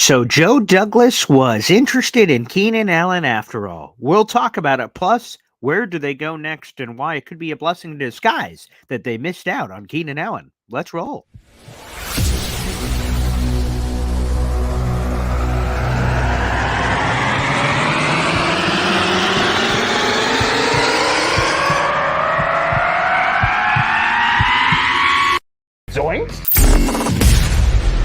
So Joe Douglas was interested in Keenan Allen after all. We'll talk about it. Plus, where do they go next and why it could be a blessing in disguise that they missed out on Keenan Allen. Let's roll. Zoinks!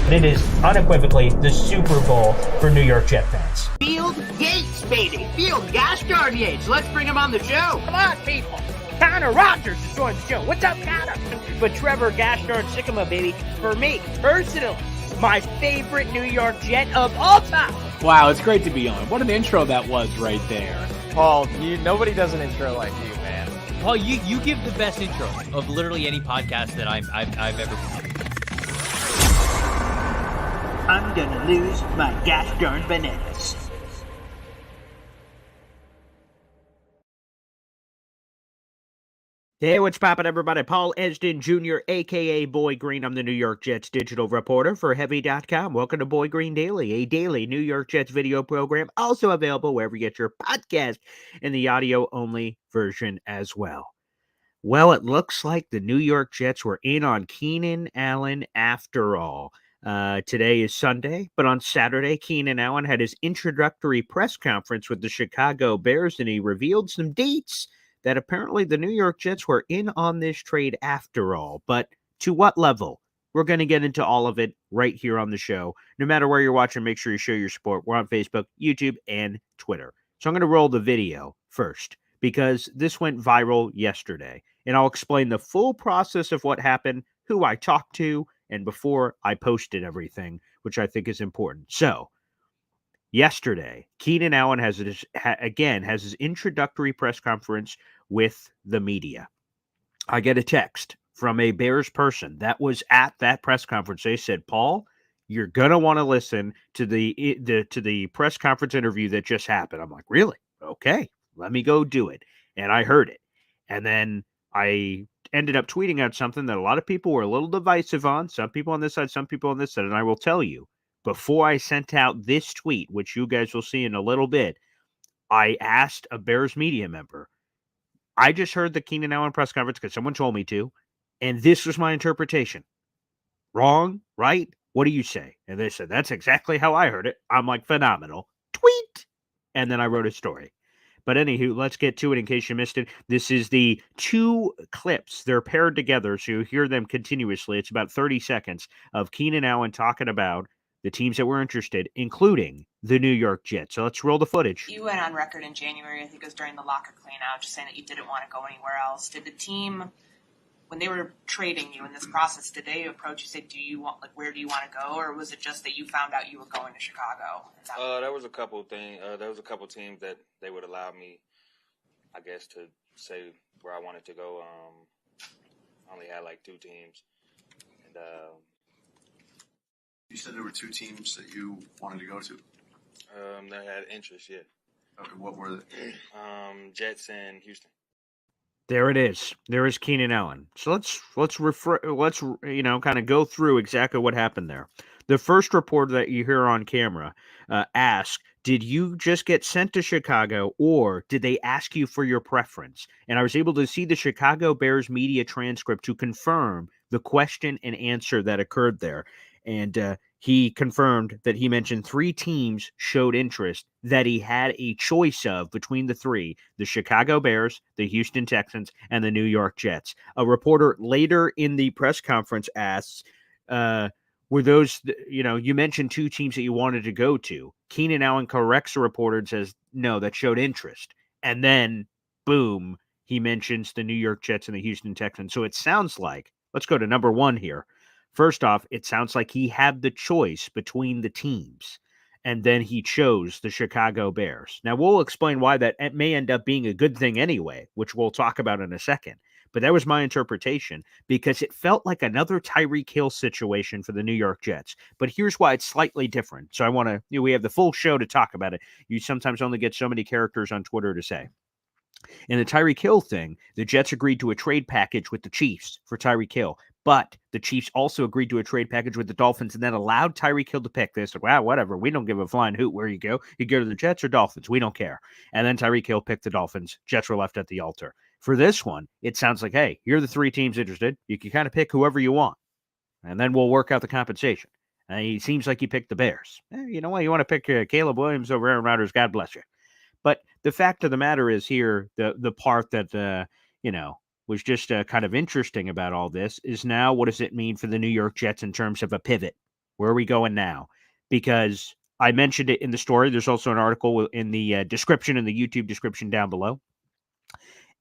It is unequivocally the Super Bowl for New York Jet fans. Field Yates, baby. Field gosh darn Yates. Let's bring him on the show. Come on, people. Connor Rogers is joining the show. What's up, Connor? But Trevor gosh darn Sycamore, baby, for me, personally, my favorite New York Jet of all time. Wow, it's great to be on. What an intro that was right there. Paul, nobody does an intro like you, man. Paul, you give the best intro of literally any podcast that I've ever been. I'm gonna lose my gosh darn bananas. Hey, what's poppin', everybody? Paul Esden Jr., a.k.a. Boy Green. I'm the New York Jets digital reporter for Heavy.com. Welcome to Boy Green Daily, a daily New York Jets video program, also available wherever you get your podcast in the audio-only version as well. Well, it looks like the New York Jets were in on Keenan Allen after all. Today is Sunday, but on Saturday, Keenan Allen had his introductory press conference with the Chicago Bears, and he revealed some dates that apparently the New York Jets were in on this trade after all. But to what level? We're going to get into all of it right here on the show. No matter where you're watching, make sure you show your support. We're on Facebook, YouTube, and Twitter. So I'm going to roll the video first because this went viral yesterday. And I'll explain the full process of what happened, who I talked to, and before I posted everything, which I think is important. So, yesterday, Keenan Allen has his introductory press conference with the media. I get a text from a Bears person that was at that press conference. They said, "Paul, you're gonna want to listen to the press conference interview that just happened." I'm like, "Really? Okay, let me go do it." And I heard it, and then I ended up tweeting out something that a lot of people were a little divisive on. Some people on this side, some people on this side. And I will tell you, before I sent out this tweet, which you guys will see in a little bit, I asked a Bears media member, I just heard the Keenan Allen press conference because someone told me to, and this was my interpretation. Wrong? Right? What do you say? And they said, that's exactly how I heard it. I'm like, phenomenal. Tweet! And then I wrote a story. But anywho, let's get to it in case you missed it. This is the two clips. They're paired together, so you hear them continuously. It's about 30 seconds of Keenan Allen talking about the teams that were interested, including the New York Jets. So let's roll the footage. You went on record in January, I think it was during the locker cleanout, just saying that you didn't want to go anywhere else. Did the team, when they were trading you in this process, did they approach you and say, where do you want to go? Or was it just that you found out you were going to Chicago? There was a couple things. There was a couple teams that they would allow me, I guess, to say where I wanted to go. I only had like two teams. And you said there were two teams that you wanted to go to. That had interest, yeah. Okay, what were they? Jets and Houston. There it is. There is Keenan Allen. So let's kind of go through exactly what happened there. The first reporter that you hear on camera asked, did you just get sent to Chicago or did they ask you for your preference? And I was able to see the Chicago Bears media transcript to confirm the question and answer that occurred there. And he confirmed that he mentioned three teams showed interest, that he had a choice of between the three: the Chicago Bears, the Houston Texans, and the New York Jets. A reporter later in the press conference asks, were those, you mentioned two teams that you wanted to go to. Keenan Allen corrects the reporter and says, no, that showed interest. And then, boom, he mentions the New York Jets and the Houston Texans. So it sounds like, let's go to number one here. First off, it sounds like he had the choice between the teams, and then he chose the Chicago Bears. Now, we'll explain why that may end up being a good thing anyway, which we'll talk about in a second. But that was my interpretation because it felt like another Tyreek Hill situation for the New York Jets. But here's why it's slightly different. So I want to, we have the full show to talk about it. You sometimes only get so many characters on Twitter to say. In the Tyreek Hill thing, the Jets agreed to a trade package with the Chiefs for Tyreek Hill. But the Chiefs also agreed to a trade package with the Dolphins and then allowed Tyreek Hill to pick this. Like, wow, whatever. We don't give a flying hoot where you go. You go to the Jets or Dolphins. We don't care. And then Tyreek Hill picked the Dolphins. Jets were left at the altar. For this one, it sounds like, hey, you're the 3 teams interested. You can kind of pick whoever you want. And then we'll work out the compensation. He seems like he picked the Bears. You know what? You want to pick Caleb Williams over Aaron Rodgers, God bless you. But the fact of the matter is here, the part that, was just kind of interesting about all this is now what does it mean for the New York Jets in terms of a pivot? Where are we going now? Because I mentioned it in the story. There's also an article in the description, in the YouTube description down below.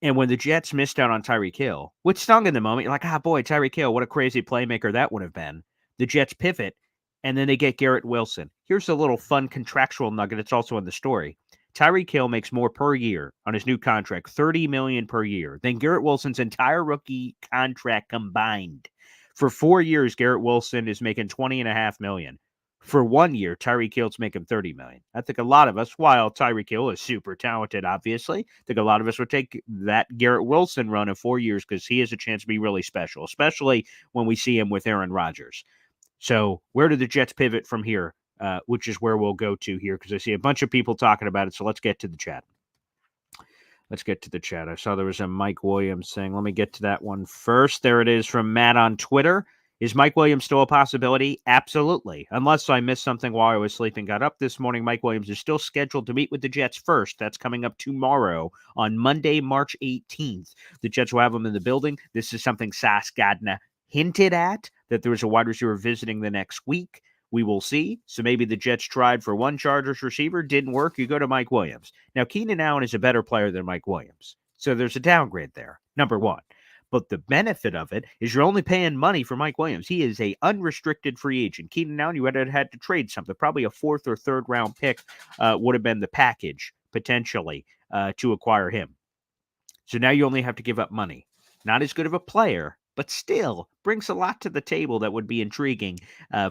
And when the Jets missed out on Tyreek Hill, which stung in the moment, you're like, boy, Tyreek Hill, what a crazy playmaker that would have been. The Jets pivot, and then they get Garrett Wilson. Here's a little fun contractual nugget. It's also in the story. Tyreek Hill makes more per year on his new contract, $30 million per year, than Garrett Wilson's entire rookie contract combined. For 4 years, Garrett Wilson is making $20.5 million. For 1 year, Tyreek Hill's making $30 million. I think a lot of us, while Tyreek Hill is super talented, obviously, I think a lot of us would take that Garrett Wilson run of 4 years because he has a chance to be really special, especially when we see him with Aaron Rodgers. So where do the Jets pivot from here? Which is where we'll go to here because I see a bunch of people talking about it. So let's get to the chat. I saw there was a Mike Williams thing. Let me get to that one first. There it is from Matt on Twitter. Is Mike Williams still a possibility? Absolutely. Unless I missed something while I was sleeping. Got up this morning. Mike Williams is still scheduled to meet with the Jets first. That's coming up tomorrow on Monday, March 18th. The Jets will have him in the building. This is something Sauce Gardner hinted at, that there was a wide receiver visiting the next week. We will see. So maybe the Jets tried for one Chargers receiver. Didn't work. You go to Mike Williams. Now, Keenan Allen is a better player than Mike Williams. So there's a downgrade there, number one. But the benefit of it is you're only paying money for Mike Williams. He is a unrestricted free agent. Keenan Allen, you would have had to trade something. Probably a 4th or 3rd round pick would have been the package, potentially, to acquire him. So now you only have to give up money. Not as good of a player, but still brings a lot to the table that would be intriguing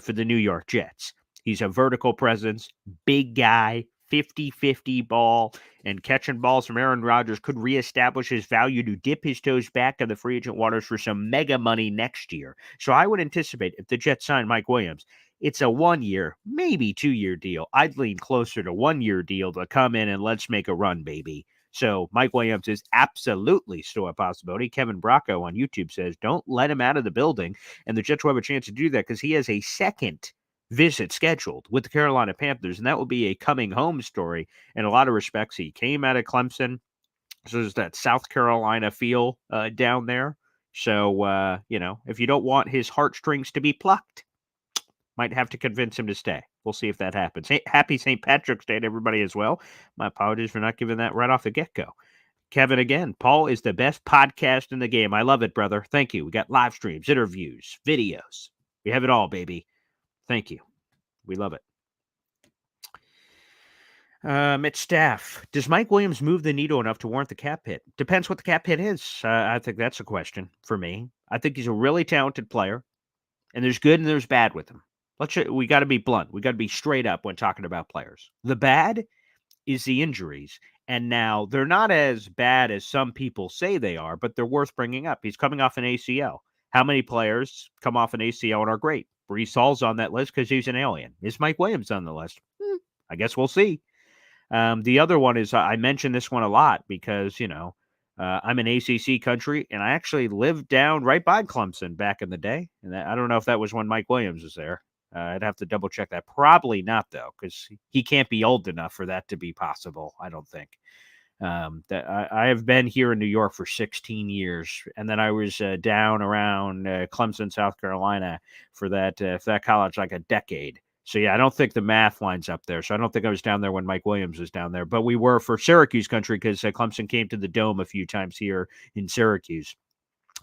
for the New York Jets. He's a vertical presence, big guy, 50-50 ball, and catching balls from Aaron Rodgers could reestablish his value to dip his toes back in the free agent waters for some mega money next year. So I would anticipate if the Jets sign Mike Williams, it's a 1 year, maybe 2 year deal. I'd lean closer to 1 year deal to come in and let's make a run, baby. So Mike Williams is absolutely still a possibility. Kevin Bracco on YouTube says, don't let him out of the building. And the Jets will have a chance to do that because he has a second visit scheduled with the Carolina Panthers. And that will be a coming home story in a lot of respects. He came out of Clemson. So there's that South Carolina feel down there. So, if you don't want his heartstrings to be plucked, might have to convince him to stay. We'll see if that happens. Happy St. Patrick's Day to everybody as well. My apologies for not giving that right off the get-go. Kevin again, Paul is the best podcast in the game. I love it, brother. Thank you. We got live streams, interviews, videos. We have it all, baby. Thank you. We love it. Mitch Staff, does Mike Williams move the needle enough to warrant the cap hit? Depends what the cap hit is. I think that's a question for me. I think he's a really talented player, and there's good and there's bad with him. We got to be blunt. We got to be straight up when talking about players. The bad is the injuries. And now they're not as bad as some people say they are, but they're worth bringing up. He's coming off an ACL. How many players come off an ACL and are great? Brees Hall's on that list because he's an alien. Is Mike Williams on the list? I guess we'll see. The other one is I mention this one a lot because, I'm an ACC country, and I actually lived down right by Clemson back in the day. And I don't know if that was when Mike Williams was there. I'd have to double check that. Probably not, though, because he can't be old enough for that to be possible, I don't think. I have been here in New York for 16 years, and then I was down around Clemson, South Carolina for that college like a decade. So, yeah, I don't think the math lines up there. So I don't think I was down there when Mike Williams was down there. But we were for Syracuse country because Clemson came to the Dome a few times here in Syracuse.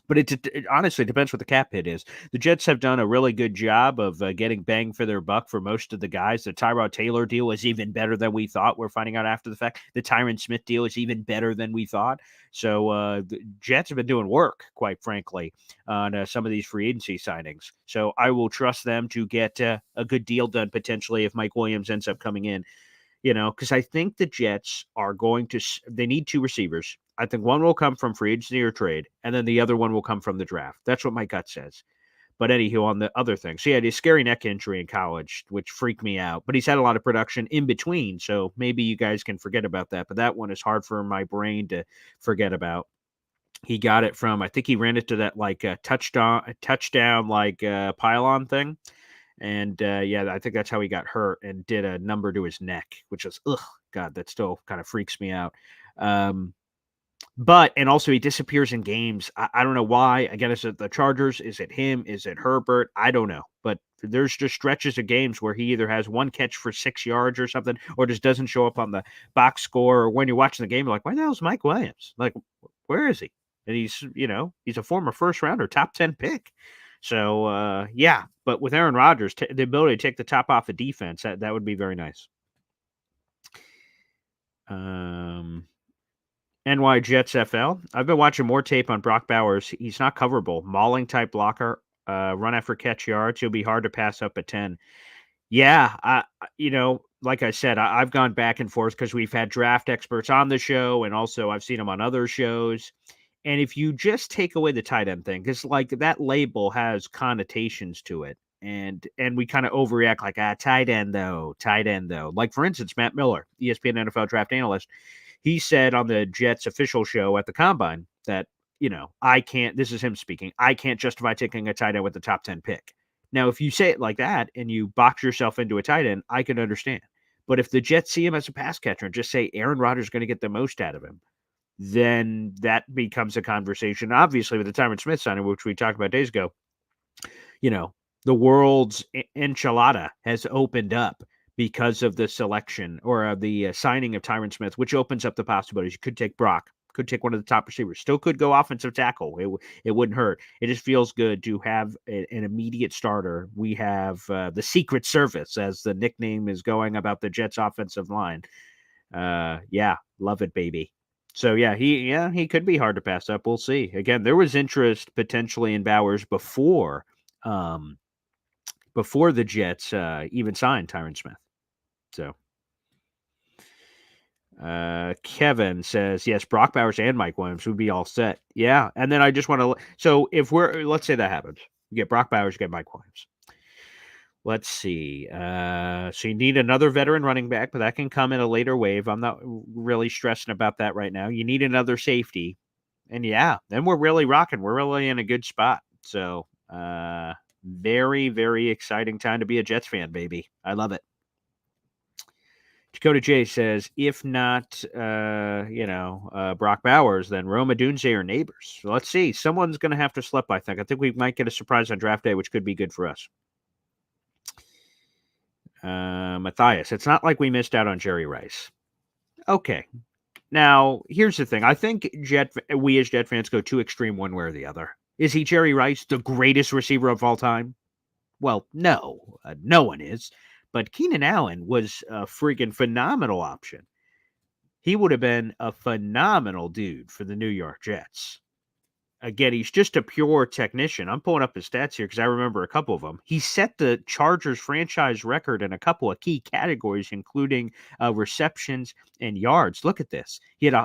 But it honestly depends what the cap hit is. The Jets have done a really good job of getting bang for their buck for most of the guys. The Tyrod Taylor deal is even better than we thought. We're finding out after the fact. The Tyron Smith deal is even better than we thought. So the Jets have been doing work, quite frankly, on some of these free agency signings. So I will trust them to get a good deal done potentially if Mike Williams ends up coming in. Because I think the Jets are going to – they need 2 receivers. I think one will come from free agency or trade, and then the other one will come from the draft. That's what my gut says. But anywho, on the other thing, so he had a scary neck injury in college, which freaked me out. But he's had a lot of production in between, so maybe you guys can forget about that. But that one is hard for my brain to forget about. He got it from, I think he ran into that like touchdown like pylon thing. And yeah, I think that's how he got hurt and did a number to his neck, which is, God, that still kind of freaks me out. But, and also he disappears in games. I don't know why. Again, is it the Chargers? Is it him? Is it Herbert? I don't know. But there's just stretches of games where he either has one catch for 6 yards or something, or just doesn't show up on the box score. Or when you're watching the game, you're like, why the hell is Mike Williams? Like, where is he? And he's a former first rounder, top 10 pick. So, yeah. But with Aaron Rodgers, the ability to take the top off of defense, that would be very nice. NY Jets FL. I've been watching more tape on Brock Bowers. He's not coverable. Mauling type blocker, run after catch yards. He'll be hard to pass up at 10. Yeah, like I said, I've gone back and forth because we've had draft experts on the show, and also I've seen them on other shows. And if you just take away the tight end thing, because like that label has connotations to it, and we kind of overreact like, tight end though. Like for instance, Matt Miller, ESPN NFL draft analyst, he said on the Jets official show at the Combine that, I can't, this is him speaking, I can't justify taking a tight end with the top 10 pick. Now, if you say it like that and you box yourself into a tight end, I can understand. But if the Jets see him as a pass catcher and just say Aaron Rodgers is going to get the most out of him, then that becomes a conversation. Obviously, with the Tyron Smith signing, which we talked about days ago, the world's enchilada has opened up because of the selection or the signing of Tyron Smith, which opens up the possibilities. You could take Brock, could take one of the top receivers, still could go offensive tackle. It wouldn't hurt. It just feels good to have an immediate starter. We have the Secret Service, as the nickname is going about the Jets offensive line. Yeah, love it, baby. So he could be hard to pass up. We'll see. Again, there was interest potentially in Bowers before the Jets even signed Tyron Smith. So Kevin says, yes, Brock Bowers and Mike Williams would be all set. Yeah. And then I just want to, so if let's say that happens, you get Brock Bowers, you get Mike Williams. Let's see. So you need another veteran running back, but that can come in a later wave. I'm not really stressing about that right now. You need another safety. And yeah, then we're really rocking. We're really in a good spot. So very, very exciting time to be a Jets fan, baby. I love it. Dakota J says, if not, Brock Bowers, then Roma Dunze or Neighbors. So let's see. Someone's going to have to slip, I think. I think we might get a surprise on draft day, which could be good for us. Matthias, it's not like we missed out on Jerry Rice. Okay. Now, here's the thing. I think we as Jet fans go too extreme one way or the other. Is he Jerry Rice, the greatest receiver of all time? Well, no. No one is. But Keenan Allen was a freaking phenomenal option. He would have been a phenomenal dude for the New York Jets. Again, he's just a pure technician. I'm pulling up his stats here because I remember a couple of them. He set the Chargers franchise record in a couple of key categories, including receptions and yards. Look at this.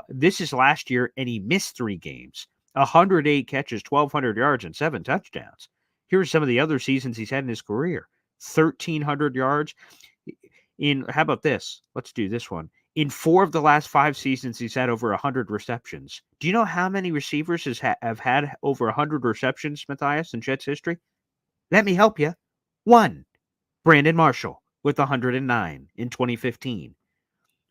This is last year, and he missed 3 games. 108 catches, 1,200 yards, and 7 touchdowns. Here's some of the other seasons he's had in his career. 1,300 yards. How about this? Let's do this one. In 4 of the last 5 seasons, he's had over 100 receptions. Do you know how many receivers have had over 100 receptions, Matthias, in Jets history? Let me help you. 1. Brandon Marshall with 109 in 2015.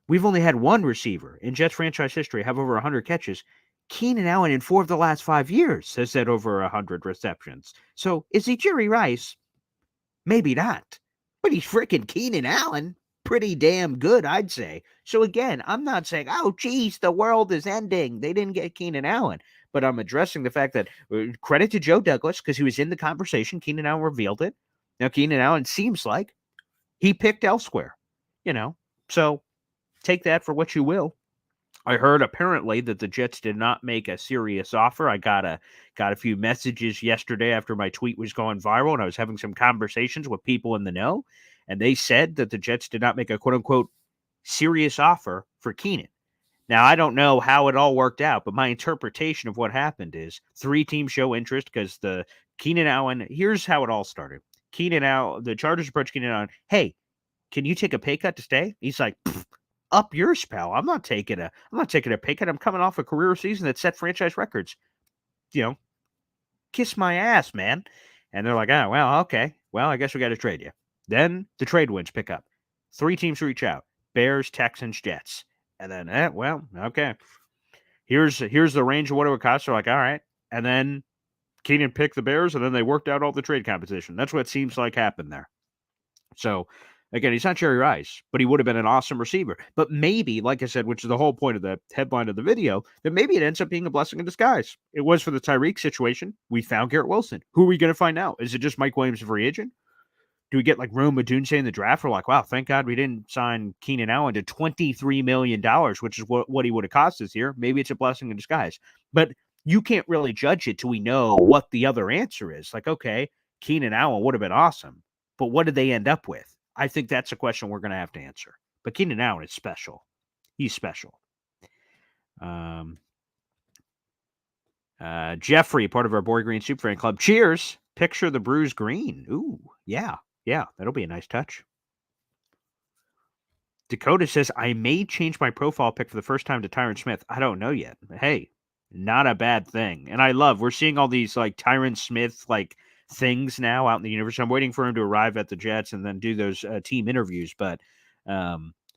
We've only had 1 receiver in Jets franchise history have over 100 catches. Keenan Allen in 4 of the last 5 years has had over 100 receptions. So is he Jerry Rice? Maybe not. But he's freaking Keenan Allen. Pretty damn good, I'd say. So again, I'm not saying, oh, geez, the world is ending. They didn't get Keenan Allen. But I'm addressing the fact that credit to Joe Douglas because he was in the conversation. Keenan Allen revealed it. Now, Keenan Allen seems like he picked elsewhere, So take that for what you will. I heard apparently that the Jets did not make a serious offer. I got a few messages yesterday after my tweet was going viral, and I was having some conversations with people in the know. And they said that the Jets did not make a quote-unquote serious offer for Keenan. Now, I don't know how it all worked out, but my interpretation of what happened is 3 teams show interest because the Keenan Allen, here's how it all started. Keenan Allen, the Chargers approached Keenan Allen, hey, can you take a pay cut to stay? He's like, up yours, pal. I'm not taking a pay cut. I'm coming off a career season that set franchise records. Kiss my ass, man. And they're like, oh, well, okay. Well, I guess we got to trade you. Then the trade winds pick up. 3 teams reach out: Bears, Texans, Jets. And then, well, okay. Here's the range of what it would cost. They're like, all right. And then Keenan picked the Bears, and then they worked out all the trade competition. That's what it seems like happened there. So, again, he's not Jerry Rice, but he would have been an awesome receiver. But maybe, like I said, which is the whole point of the headline of the video, that maybe it ends up being a blessing in disguise. It was for the Tyreek situation. We found Garrett Wilson. Who are we going to find now? Is it just Mike Williams, a free agent? Do we get like Rome Odunze in the draft? We're like, wow, thank God we didn't sign Keenan Allen to $23 million, which is what he would have cost this year. Maybe it's a blessing in disguise. But you can't really judge it till we know what the other answer is. Like, okay, Keenan Allen would have been awesome, but what did they end up with? I think that's a question we're going to have to answer. But Keenan Allen is special. He's special. Jeffrey, part of our Boy Green Super Fan Club. Cheers. Picture the bruise green. Ooh, yeah. Yeah, that'll be a nice touch. Dakota says, I may change my profile pic for the first time to Tyron Smith. I don't know yet. Hey, not a bad thing. And we're seeing all these like Tyron Smith like things now out in the universe. I'm waiting for him to arrive at the Jets and then do those team interviews. But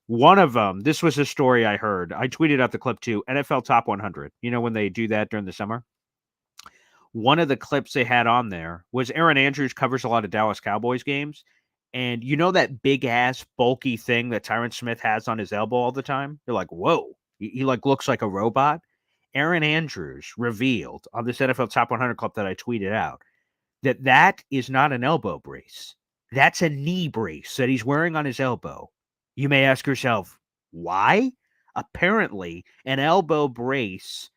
one of them, this was a story I heard. I tweeted out the clip too. NFL Top 100. You know when they do that during the summer? One of the clips they had on there was Aaron Andrews covers a lot of Dallas Cowboys games. And you know that big ass bulky thing that Tyron Smith has on his elbow all the time? You're like, whoa, he like looks like a robot. Aaron Andrews revealed on this NFL Top 100 clip that I tweeted out that is not an elbow brace. That's a knee brace that he's wearing on his elbow. You may ask yourself, why? Apparently, an elbow brace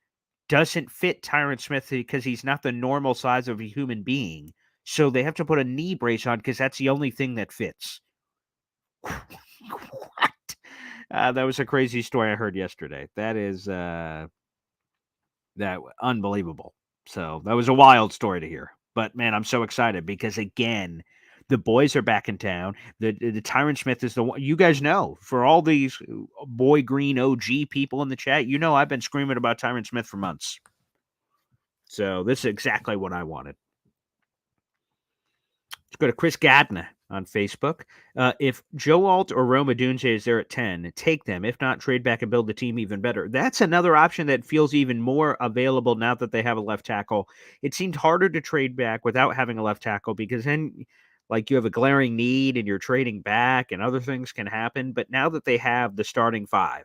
doesn't fit Tyron Smith because he's not the normal size of a human being. So they have to put a knee brace on because that's the only thing that fits. What? That was a crazy story I heard yesterday. That is that unbelievable. So that was a wild story to hear. But man, I'm so excited because again, the boys are back in town. The Tyron Smith is the one you guys know. For all these Boy Green OG people in the chat, you know I've been screaming about Tyron Smith for months. So this is exactly what I wanted. Let's go to Chris Gadna on Facebook. If Joe Alt or Rome Odunze is there at 10, take them. If not, trade back and build the team even better. That's another option that feels even more available now that they have a left tackle. It seemed harder to trade back without having a left tackle because then like you have a glaring need and you're trading back and other things can happen. But now that they have the starting 5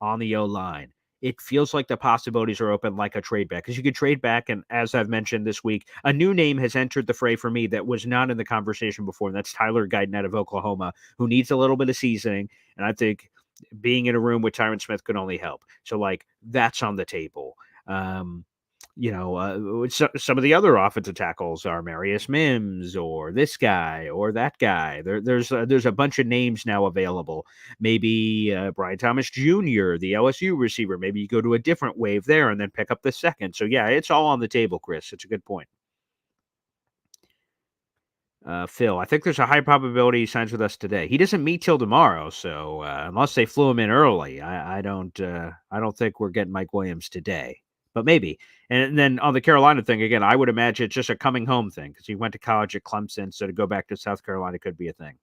on the O-line, it feels like the possibilities are open like a trade back because you could trade back. And as I've mentioned this week, a new name has entered the fray for me that was not in the conversation before. And that's Tyler Guyton out of Oklahoma, who needs a little bit of seasoning. And I think being in a room with Tyron Smith could only help. So like that's on the table. Some of the other offensive tackles are Marius Mims or this guy or that guy. There's a bunch of names now available. Maybe Brian Thomas Jr., the LSU receiver. Maybe you go to a different wave there and then pick up the second. So, yeah, it's all on the table, Chris. It's a good point. Phil, I think there's a high probability he signs with us today. He doesn't meet till tomorrow, so unless they flew him in early, I don't think we're getting Mike Williams today. But maybe. And then on the Carolina thing, again, I would imagine it's just a coming home thing because he went to college at Clemson, so to go back to South Carolina could be a thing.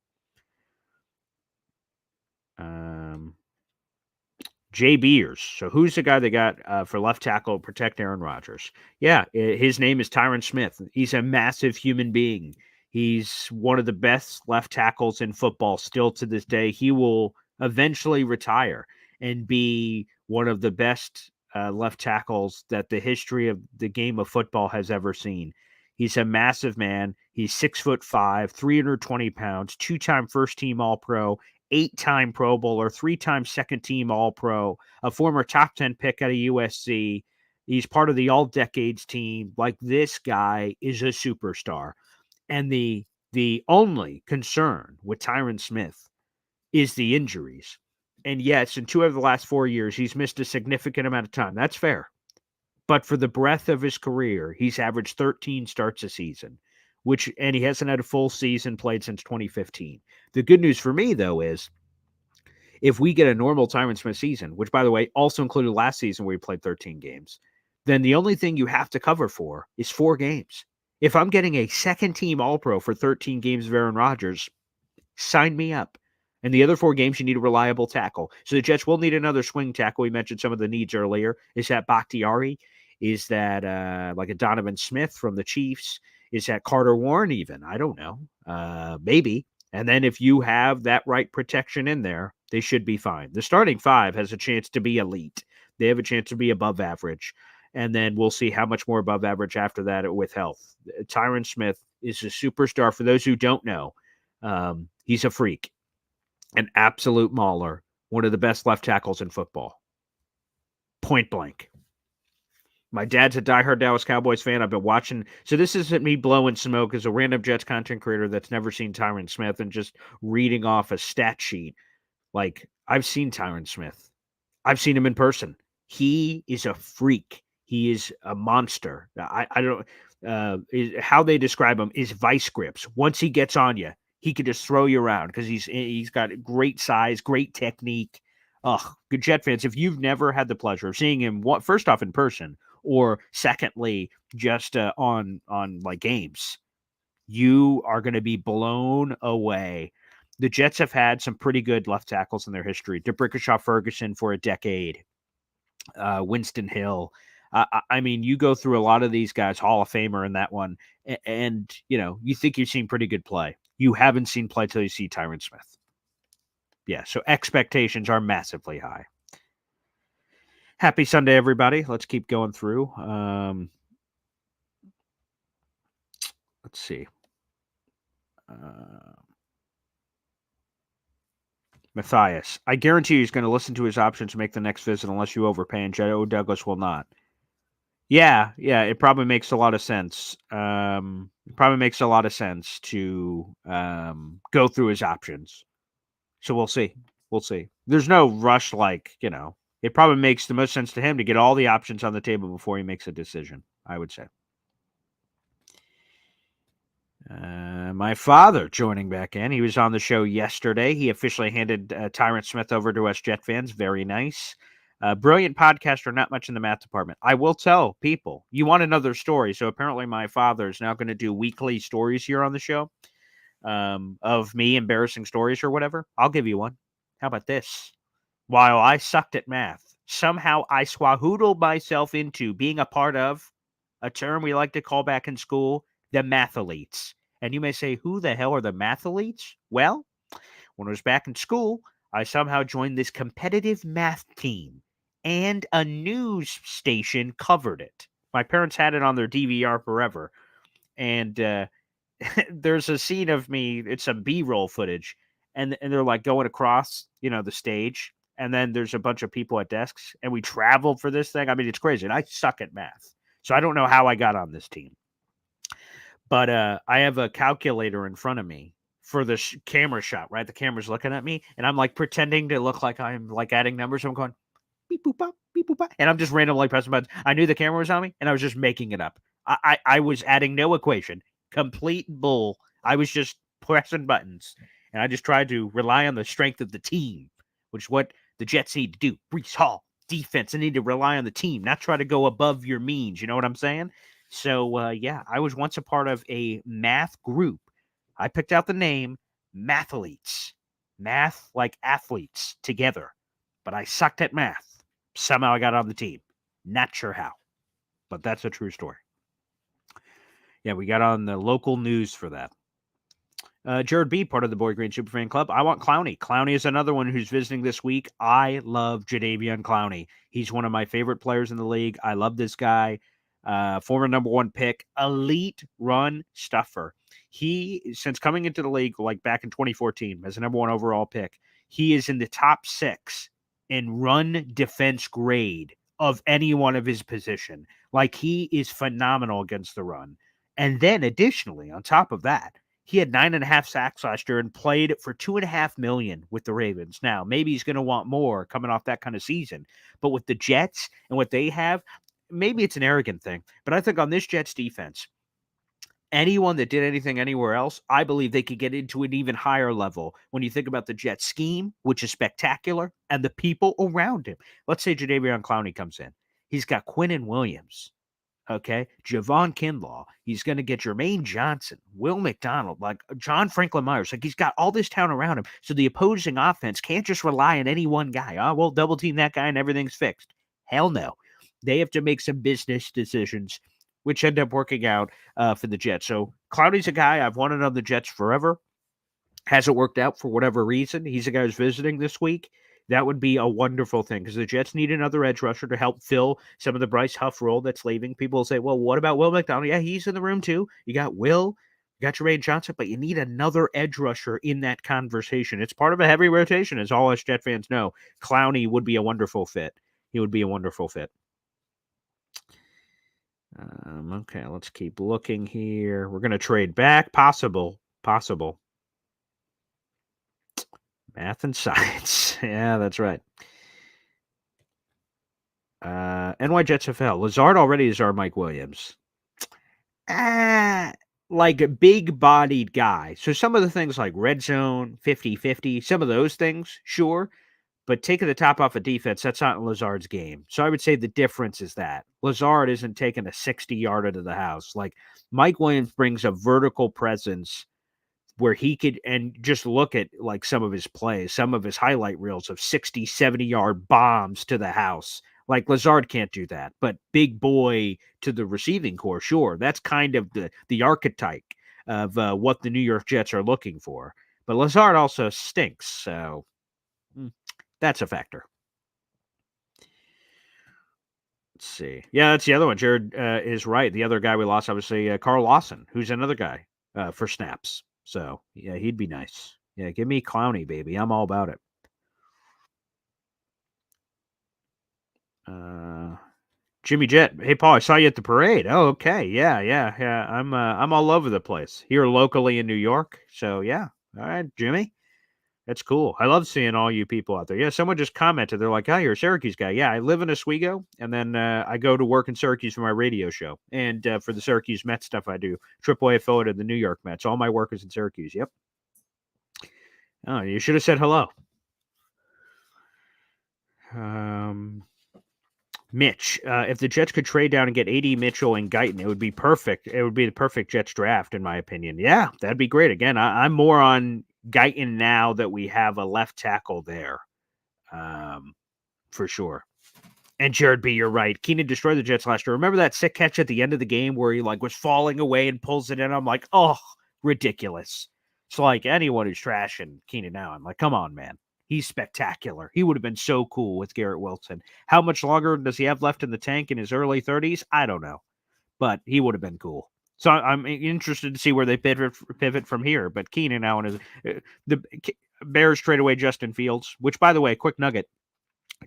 Jay Beers. So who's the guy they got for left tackle to protect Aaron Rodgers? Yeah, his name is Tyron Smith. He's a massive human being. He's one of the best left tackles in football still to this day. He will eventually retire and be one of the best left tackles that the history of the game of football has ever seen. He's a massive man. He's 6'5", 320 pounds, 2-time first-team All-Pro, 8-time Pro Bowler, 3-time second-team All-Pro, a former top 10 pick out of USC. He's part of the All-Decades team. Like, this guy is a superstar. And the only concern with Tyron Smith is the injuries. And yes, in 2 of the last 4 years, he's missed a significant amount of time. That's fair. But for the breadth of his career, he's averaged 13 starts a season, and he hasn't had a full season played since 2015. The good news for me, though, is if we get a normal Tyron Smith season, which, by the way, also included last season where he played 13 games, then the only thing you have to cover for is 4 games. If I'm getting a second-team All-Pro for 13 games of Aaron Rodgers, sign me up. And the other 4 games, you need a reliable tackle. So the Jets will need another swing tackle. We mentioned some of the needs earlier. Is that Bakhtiari? Is that like a Donovan Smith from the Chiefs? Is that Carter Warren even? I don't know. Maybe. And then if you have that right protection in there, they should be fine. The starting 5 has a chance to be elite. They have a chance to be above average. And then we'll see how much more above average after that with health. Tyron Smith is a superstar. For those who don't know, he's a freak, an absolute mauler, one of the best left tackles in football. Point blank. My dad's a diehard Dallas Cowboys fan. I've been watching. So this isn't me blowing smoke as a random Jets content creator that's never seen Tyron Smith and just reading off a stat sheet. Like, I've seen Tyron Smith. I've seen him in person. He is a freak. He is a monster. I don't how they describe him is vice grips. Once he gets on you, he could just throw you around because he's got great size, great technique. Good Jet fans, if you've never had the pleasure of seeing him, first off in person, or secondly just on like games, you are going to be blown away. The Jets have had some pretty good left tackles in their history. DeBrickashaw Ferguson for a decade. Winston Hill. I mean, you go through a lot of these guys, Hall of Famer in that one, and you think you've seen pretty good play. You haven't seen play till you see Tyron Smith. Yeah, so expectations are massively high. Happy Sunday, everybody. Let's keep going through. Let's see. Matthias, I guarantee he's going to listen to his options to make the next visit unless you overpay, and Joe Douglas will not. Yeah, it probably makes a lot of sense. It probably makes a lot of sense to go through his options. So we'll see. There's no rush, it probably makes the most sense to him to get all the options on the table before he makes a decision, I would say. My father joining back in. He was on the show yesterday. He officially handed Tyron Smith over to us Jet fans. Very nice. Brilliant podcaster, not much in the math department. I will tell people, you want another story. So apparently my father is now going to do weekly stories here on the show of me embarrassing stories or whatever. I'll give you one. How about this? While I sucked at math, somehow I swahoodled myself into being a part of a term we like to call back in school, the mathletes. And you may say, who the hell are the mathletes? Well, when I was back in school, I somehow joined this competitive math team, and a news station covered it. My parents had it on their DVR forever. And there's a scene of me, it's some B-roll footage, and they're like going across, the stage, and then there's a bunch of people at desks, and we traveled for this thing. I mean, it's crazy, and I suck at math. So I don't know how I got on this team. But I have a calculator in front of me for the camera shot, right? The camera's looking at me, and I'm like pretending to look like I'm like adding numbers. So I'm going beep boop bop, beep boop bop, and I'm just randomly pressing buttons. I knew the camera was on me, and I was just making it up. I was adding no equation, complete bull. I was just pressing buttons, and I just tried to rely on the strength of the team, which is what the Jets need to do. Breece Hall, defense, they need to rely on the team, not try to go above your means. You know what I'm saying? So, I was once a part of a math group. I picked out the name Mathletes. Math like athletes together. But I sucked at math. Somehow I got on the team. Not sure how. But that's a true story. Yeah, we got on the local news for that. Jared B., part of the Boy Green Superfan Club. I want Clowney. Clowney is another one who's visiting this week. I love Jadeveon Clowney. He's one of my favorite players in the league. I love this guy. Former number 1 pick, elite run stuffer. He, since coming into the league, like back in 2014, as a number 1 overall pick, he is in the top 6 in run defense grade of any one of his position. Like, he is phenomenal against the run. And then additionally, on top of that, He had 9.5 sacks last year and played for $2.5 million with the Ravens. Now, maybe he's going to want more coming off that kind of season. But with the Jets and what they have, maybe it's an arrogant thing. But I think on this Jets defense, anyone that did anything anywhere else, I believe they could get into an even higher level when you think about the Jets scheme, which is spectacular, and the people around him. Let's say Jadeveon Clowney comes in. He's got Quinnen Williams. Okay, Javon Kinlaw. He's going to get Jermaine Johnson, Will McDonald, like John Franklin Myers. Like he's got all this talent around him. So the opposing offense can't just rely on any one guy. Oh, we'll double team that guy and everything's fixed. Hell no. They have to make some business decisions, which end up working out for the Jets. So Clowney's a guy I've wanted on the Jets forever. Hasn't worked out for whatever reason. He's a guy who's visiting this week. That would be a wonderful thing because the Jets need another edge rusher to help fill some of the Bryce Huff role that's leaving. People will say, well, what about Will McDonald? Yeah, he's in the room too. You got Will, you got Jermaine Johnson, but you need another edge rusher in that conversation. It's part of a heavy rotation, as all us Jet fans know. Clowney would be a wonderful fit. He would be a wonderful fit. Okay, let's keep looking here. We're going to trade back. Possible. Math and science. Yeah, that's right. NY Jets FL. Lazard already is our Mike Williams. Like a big-bodied guy. So some of the things like red zone, 50-50, some of those things, sure. But taking the top off of defense, that's not in Lazard's game. So I would say the difference is that Lazard isn't taking a 60-yarder to the house. Like Mike Williams brings a vertical presence where he could, and just look at like some of his plays, some of his highlight reels of 60, 70-yard bombs to the house. Like Lazard can't do that, but big boy to the receiving core, sure. That's kind of the archetype of what the New York Jets are looking for. But Lazard also stinks, so that's a factor. Let's see. Yeah, that's the other one. Jared is right. The other guy we lost, obviously, Carl Lawson, who's another guy for snaps. So, yeah, he'd be nice. Yeah, give me Clowney, baby. I'm all about it. Jimmy Jet. Hey, Paul, I saw you at the parade. Oh, okay. Yeah. I'm all over the place here locally in New York. So, yeah. All right, Jimmy. That's cool. I love seeing all you people out there. Yeah, someone just commented. They're like, oh, you're a Syracuse guy. Yeah, I live in Oswego, and then I go to work in Syracuse for my radio show. And for the Syracuse Mets stuff I do, AAA affiliate of the New York Mets. All my work is in Syracuse. Yep. Oh, you should have said hello. Mitch, if the Jets could trade down and get AD Mitchell and Guyton, it would be perfect. It would be the perfect Jets draft, in my opinion. Yeah, that'd be great. Again, I'm more on Guyton now that we have a left tackle there, for sure. And Jared B, you're right. Keenan destroyed the Jets last year. Remember that sick catch at the end of the game where he like was falling away and pulls it in? I'm like, oh, ridiculous. It's like anyone who's trashing Keenan now, I'm like, come on, man. He's spectacular. He would have been so cool with Garrett Wilson. How much longer does he have left in the tank in his early 30s? I don't know. But he would have been cool. So I'm interested to see where they pivot from here. But Keenan Allen is the Bears trade away Justin Fields, which, by the way, quick nugget.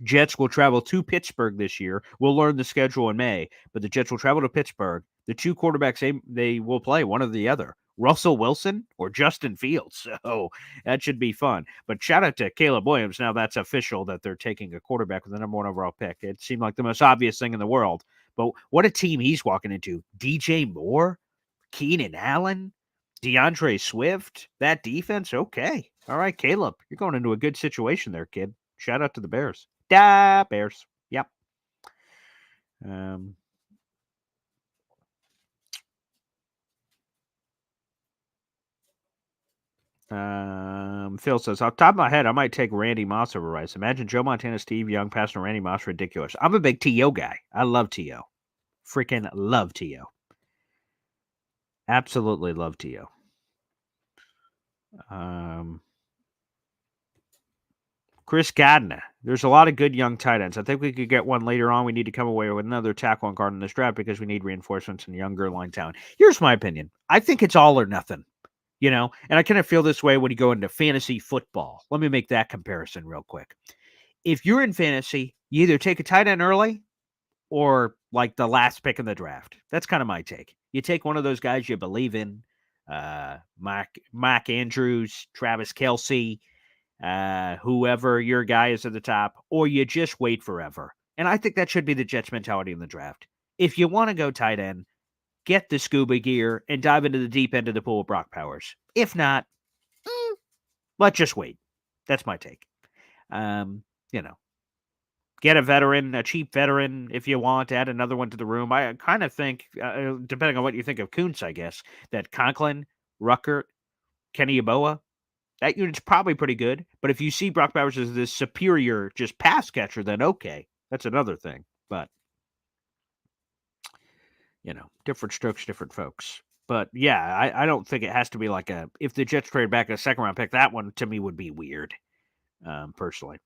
Jets will travel to Pittsburgh this year. We'll learn the schedule in May, but the Jets will travel to Pittsburgh. The two quarterbacks they will play, one or the other, Russell Wilson or Justin Fields. So that should be fun. But shout out to Caleb Williams. Now that's official that they're taking a quarterback with the number 1 overall pick. It seemed like the most obvious thing in the world. But what a team he's walking into. DJ Moore, Keenan Allen, DeAndre Swift, that defense. Okay. All right, Caleb, you're going into a good situation there, kid. Shout out to the Bears. Bears. Yep. Phil says, off the top of my head, I might take Randy Moss over Rice. Imagine Joe Montana, Steve Young passing Randy Moss. Ridiculous. I'm a big T.O. guy. I love T.O. Freaking love T.O. Absolutely love T.O. Chris Gardner. There's a lot of good young tight ends. I think we could get one later on. We need to come away with another tackle and guard in this draft because we need reinforcements and younger line talent. Here's my opinion. I think it's all or nothing, and I kind of feel this way when you go into fantasy football. Let me make that comparison real quick. If you're in fantasy, you either take a tight end early or like the last pick in the draft. That's kind of my take. You take one of those guys you believe in. Mark Andrews, Travis Kelce, whoever your guy is at the top, or you just wait forever. And I think that should be the Jets' mentality in the draft. If you want to go tight end, get the scuba gear and dive into the deep end of the pool with Brock Powers. If not, let's just wait. That's my take. Get a veteran, a cheap veteran, if you want. Add another one to the room. I kind of think, depending on what you think of Kuntz, I guess, that Conklin, Ruckert, Kenny Yeboah, that unit's probably pretty good. But if you see Brock Bowers as this superior just pass catcher, then okay, that's another thing. But, different strokes, different folks. But yeah, I don't think it has to be like if the Jets trade back a second round pick, that one to me would be weird, personally.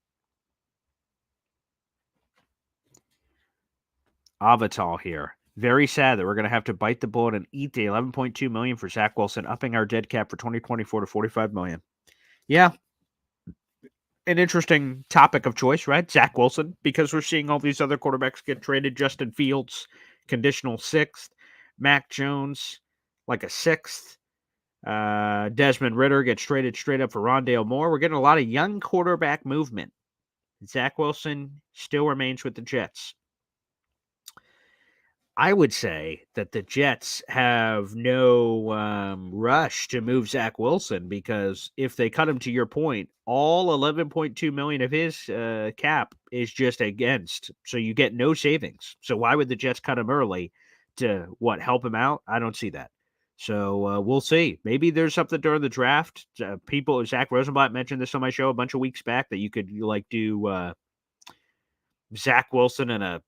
Avatar here. Very sad that we're going to have to bite the bullet and eat the $11.2 million for Zach Wilson, upping our dead cap for 2024 to $45 million. Yeah. An interesting topic of choice, right? Zach Wilson, because we're seeing all these other quarterbacks get traded. Justin Fields, conditional 6th. Mac Jones, like a 6th. Desmond Ridder gets traded straight up for Rondale Moore. We're getting a lot of young quarterback movement. Zach Wilson still remains with the Jets. I would say that the Jets have no rush to move Zach Wilson, because if they cut him, to your point, all $11.2 million of his cap is just against. So you get no savings. So why would the Jets cut him early to help him out? I don't see that. So we'll see. Maybe there's something during the draft. Zach Rosenblatt mentioned this on my show a bunch of weeks back, that you could do Zach Wilson in a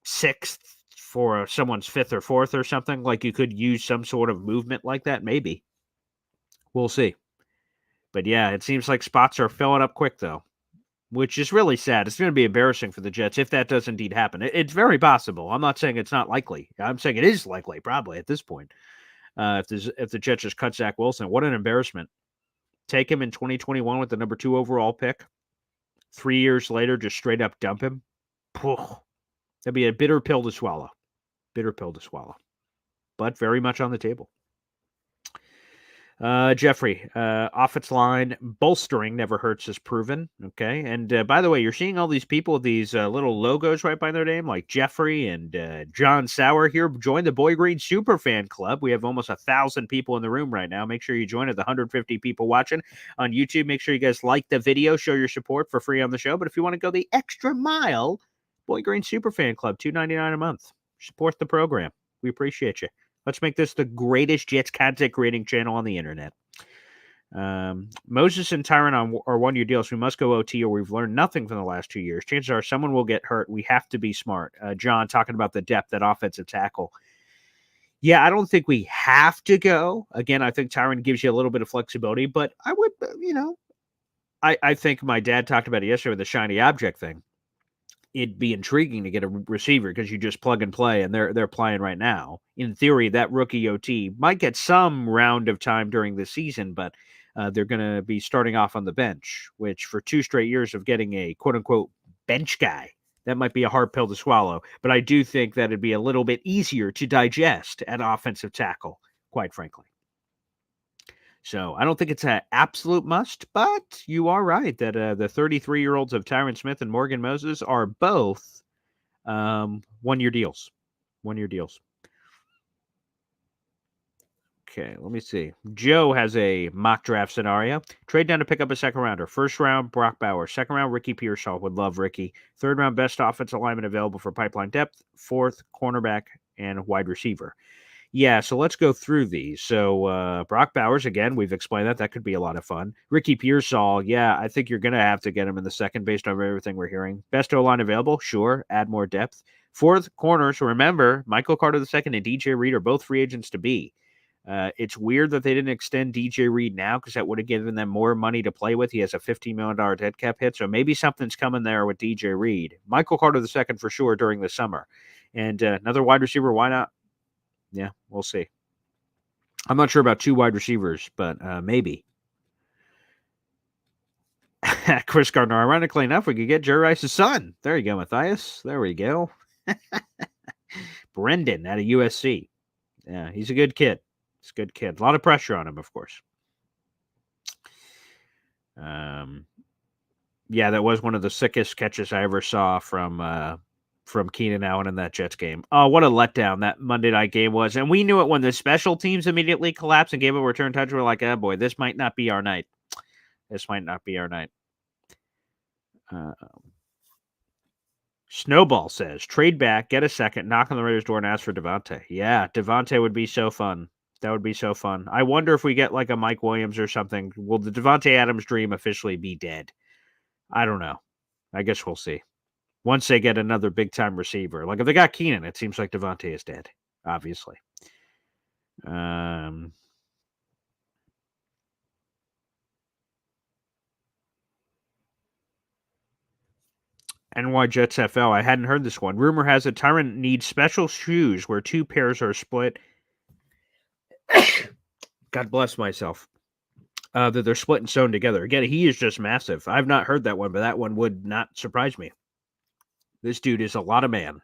6th for someone's 5th or 4th or something. Like you could use some sort of movement like that. Maybe. We'll see. But yeah, it seems like spots are filling up quick, though, which is really sad. It's going to be embarrassing for the Jets if that does indeed happen. It's very possible. I'm not saying it's not likely. I'm saying it is likely, probably, at this point. If the Jets just cut Zach Wilson, what an embarrassment. Take him in 2021 with the number 2 overall pick. 3 years later, just straight up dump him. That'd be a bitter pill to swallow. But very much on the table. Jeffrey, offensive line bolstering never hurts is proven. Okay. And by the way, you're seeing all these people with these little logos right by their name, like Jeffrey and John Sauer here. Join the Boy Green Super Fan Club. We have almost 1,000 people in the room right now. Make sure you join it. The 150 people watching on YouTube. Make sure you guys like the video, show your support for free on the show. But if you want to go the extra mile, Boy Green Super Fan Club, $2.99 a month. Support the program. We appreciate you. Let's make this the greatest Jets content creating channel on the internet. Moses and Tyron are 1-year deals. We must go OT, or we've learned nothing from the last 2 years. Chances are someone will get hurt. We have to be smart. John, talking about the depth at offensive tackle. Yeah, I don't think we have to go. Again, I think Tyron gives you a little bit of flexibility, but I would, I think my dad talked about it yesterday with the shiny object thing. It'd be intriguing to get a receiver because you just plug and play, and they're playing right now. In theory, that rookie OT might get some round of time during the season, but they're going to be starting off on the bench, which for 2 straight years of getting a quote-unquote bench guy, that might be a hard pill to swallow. But I do think that it'd be a little bit easier to digest at offensive tackle, quite frankly. So I don't think it's an absolute must, but you are right that the 33-year-olds of Tyron Smith and Morgan Moses are both 1-year deals. 1-year deals. Okay, let me see. Joe has a mock draft scenario. Trade down to pick up a second rounder. First round, Brock Bowers. Second round, Ricky Pearsall. Would love Ricky. Third round, best offensive lineman available for pipeline depth. 4th, cornerback and wide receiver. Yeah, so let's go through these. So Brock Bowers, again, we've explained that. That could be a lot of fun. Ricky Pearsall, yeah, I think you're going to have to get him in the 2nd based on everything we're hearing. Best O-line available, sure. Add more depth. 4th, corners. Remember, Michael Carter II and DJ Reed are both free agents to be. It's weird that they didn't extend DJ Reed now, because that would have given them more money to play with. He has a $15 million dead cap hit, so maybe something's coming there with DJ Reed. Michael Carter II for sure during the summer. And another wide receiver, why not? Yeah, we'll see. I'm not sure about 2 wide receivers, but maybe. Chris Gardner, ironically enough, we could get Jerry Rice's son. There you go, Matthias. There we go. Brendan out of USC. Yeah, he's a good kid. He's a good kid. A lot of pressure on him, of course. Yeah, that was one of the sickest catches I ever saw from Keenan Allen in that Jets game. Oh, what a letdown that Monday night game was. And we knew it when the special teams immediately collapsed and gave a return touch. We're like, oh boy, this might not be our night. This might not be our night. Snowball says, trade back, get a second, knock on the Raiders' door and ask for Devontae. Yeah, Devontae would be so fun. That would be so fun. I wonder if we get like a Mike Williams or something. Will the Devontae Adams dream officially be dead? I don't know. I guess we'll see. Once they get another big-time receiver. Like, if they got Keenan, it seems like Devontae is dead, obviously. NY Jets FL. I hadn't heard this one. Rumor has it Tyron needs special shoes where two pairs are split. God bless myself. That they're split and sewn together. Again, he is just massive. I've not heard that one, but that one would not surprise me. This dude is a lot of man.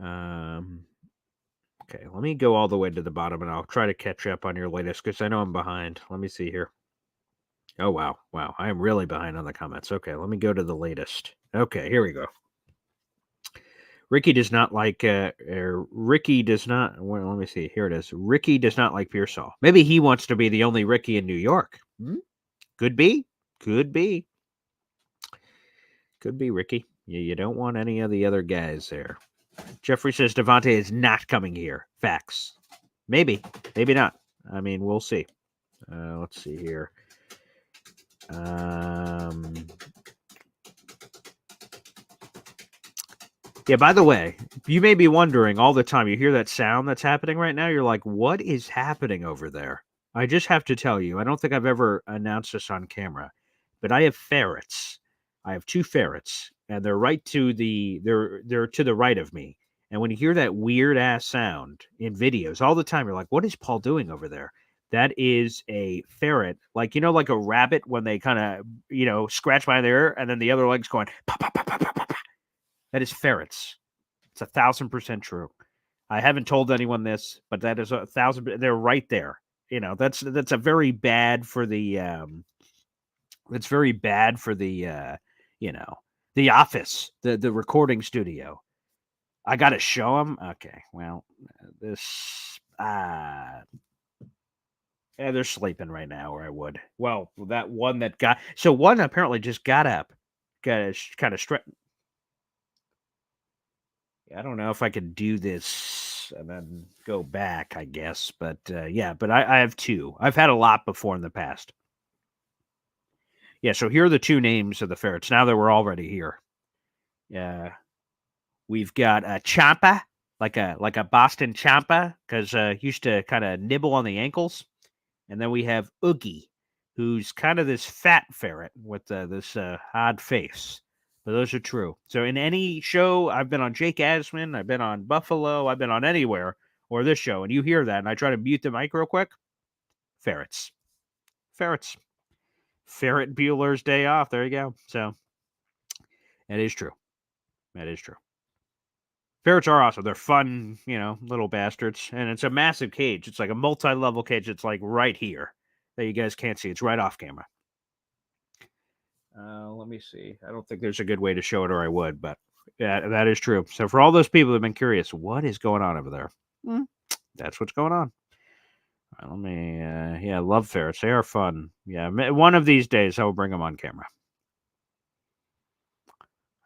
Okay, let me go all the way to the bottom, and I'll try to catch up on your latest, because I know I'm behind. Let me see here. Oh, wow. Wow, I am really behind on the comments. Okay, let me go to the latest. Okay, here we go. Ricky does not like, Ricky does not, well, let me see. Here it is. Ricky does not like Pearsall. Maybe he wants to be the only Ricky in New York. Could be. Could be. Could be, Ricky. You don't want any of the other guys there. Jeffrey says Devontae is not coming here. Facts. Maybe. Maybe not. I mean, we'll see. Let's see here. Yeah, by the way, you may be wondering all the time, you hear that sound that's happening right now, you're like, what is happening over there? I just have to tell you, I don't think I've ever announced this on camera, but I have ferrets. I have two ferrets, and they're right to they're to the right of me. And when you hear that weird ass sound in videos all the time, you're like, what is Paul doing over there? That is a ferret, like, like a rabbit when they kind of, scratch by their ear and then the other leg's going, pop, pop, pop, pop, pop, pop. That is ferrets. It's 1,000% true. I haven't told anyone this, but that is 1,000. They're right there. That's a very bad for the. That's very bad for the. The office, the recording studio. I got to show them. Okay, well, this. Yeah, they're sleeping right now, or I would. Well, that one that got. So one apparently just got up, got kind of stretch. I don't know if I could do this and then go back, I guess. But yeah, but I have two. I've had a lot before in the past. Yeah, so here are the two names of the ferrets. Now that we're already here. Yeah. We've got a Champa, like a Boston Champa, because used to kind of nibble on the ankles. And then we have Oogie, who's kind of this fat ferret with this odd face. But those are true. So in any show, I've been on Jake Asman, I've been on Buffalo, I've been on anywhere, or this show, and you hear that, and I try to mute the mic real quick, ferrets. Ferrets. Ferret Bueller's day off. There you go. So that is true. That is true. Ferrets are awesome. They're fun, little bastards. And it's a massive cage. It's like a multi-level cage. It's like right here that you guys can't see. It's right off camera. Let me see. I don't think there's a good way to show it, or I would, but yeah, that is true. So for all those people who have been curious, what is going on over there? That's what's going on. All right, let me, yeah, love ferrets. They are fun. Yeah, one of these days I will bring them on camera.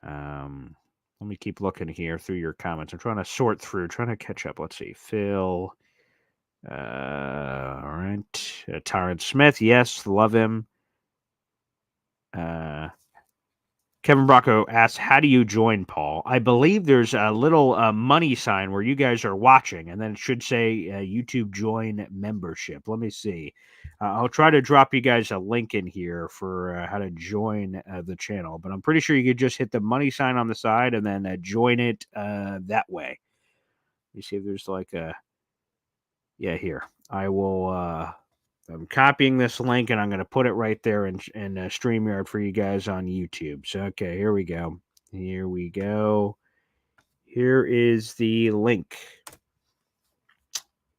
Let me keep looking here through your comments. I'm trying to sort through, trying to catch up. Let's see. Phil. All right. Tyron Smith. Yes, love him. Kevin Bracco asks, how do you join, Paul? I believe there's a little money sign where you guys are watching, and then it should say YouTube join membership. Let me see. I'll try to drop you guys a link in here for how to join the channel, but I'm pretty sure you could just hit the money sign on the side and then join it that way. Let me see if there's like a... Yeah, here. I will... I'm copying this link, and I'm going to put it right there in StreamYard for you guys on YouTube. So, okay, here we go. Here we go. Here is the link.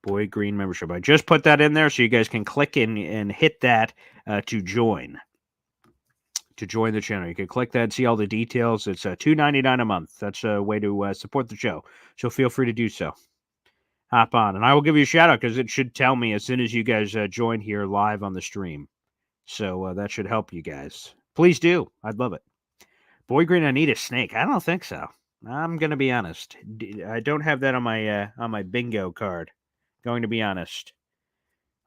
Boy Green membership. I just put that in there so you guys can click and hit that to join. To join the channel, you can click that and see all the details. It's $2.99 a month. That's a way to support the show. So feel free to do so. Hop on, and I will give you a shout out because it should tell me as soon as you guys join here live on the stream. So that should help you guys. Please do. I'd love it. Boy Green, I need a snake. I don't think so. I'm gonna be honest. I don't have that on my bingo card. Going to be honest.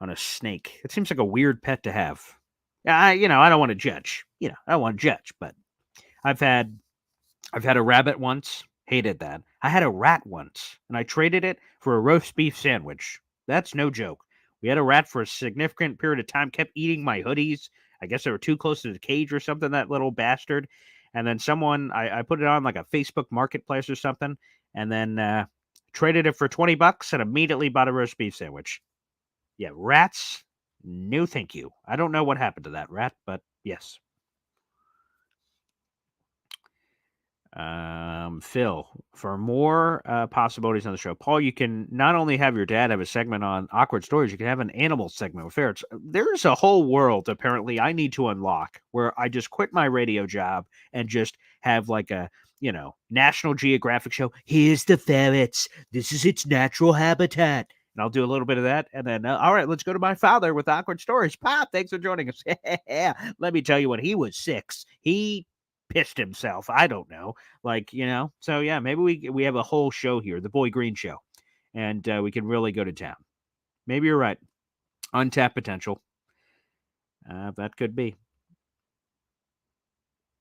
On a snake. It seems like a weird pet to have. I don't want to judge. I don't want to judge, but I've had a rabbit once. Hated that. I had a rat once, and I traded it for a roast beef sandwich. That's no joke. We had a rat for a significant period of time, kept eating my hoodies. I guess they were too close to the cage or something, that little bastard. And then I put it on like a Facebook marketplace or something, and then traded it for $20 and immediately bought a roast beef sandwich. Yeah, rats, no thank you. I don't know what happened to that rat, but yes. Phil, for more possibilities on the show, Paul, you can not only have your dad have a segment on awkward stories, you can have an animal segment with ferrets. There's a whole world, apparently, I need to unlock where I just quit my radio job and just have like a, National Geographic show. Here's the ferrets. This is its natural habitat. And I'll do a little bit of that. And then, all right, let's go to my father with awkward stories. Pop, thanks for joining us. Let me tell you, when he was 6, he pissed himself. I don't know. So yeah, maybe we have a whole show here, the Boy Green Show. And we can really go to town. Maybe you're right. Untapped potential. That could be.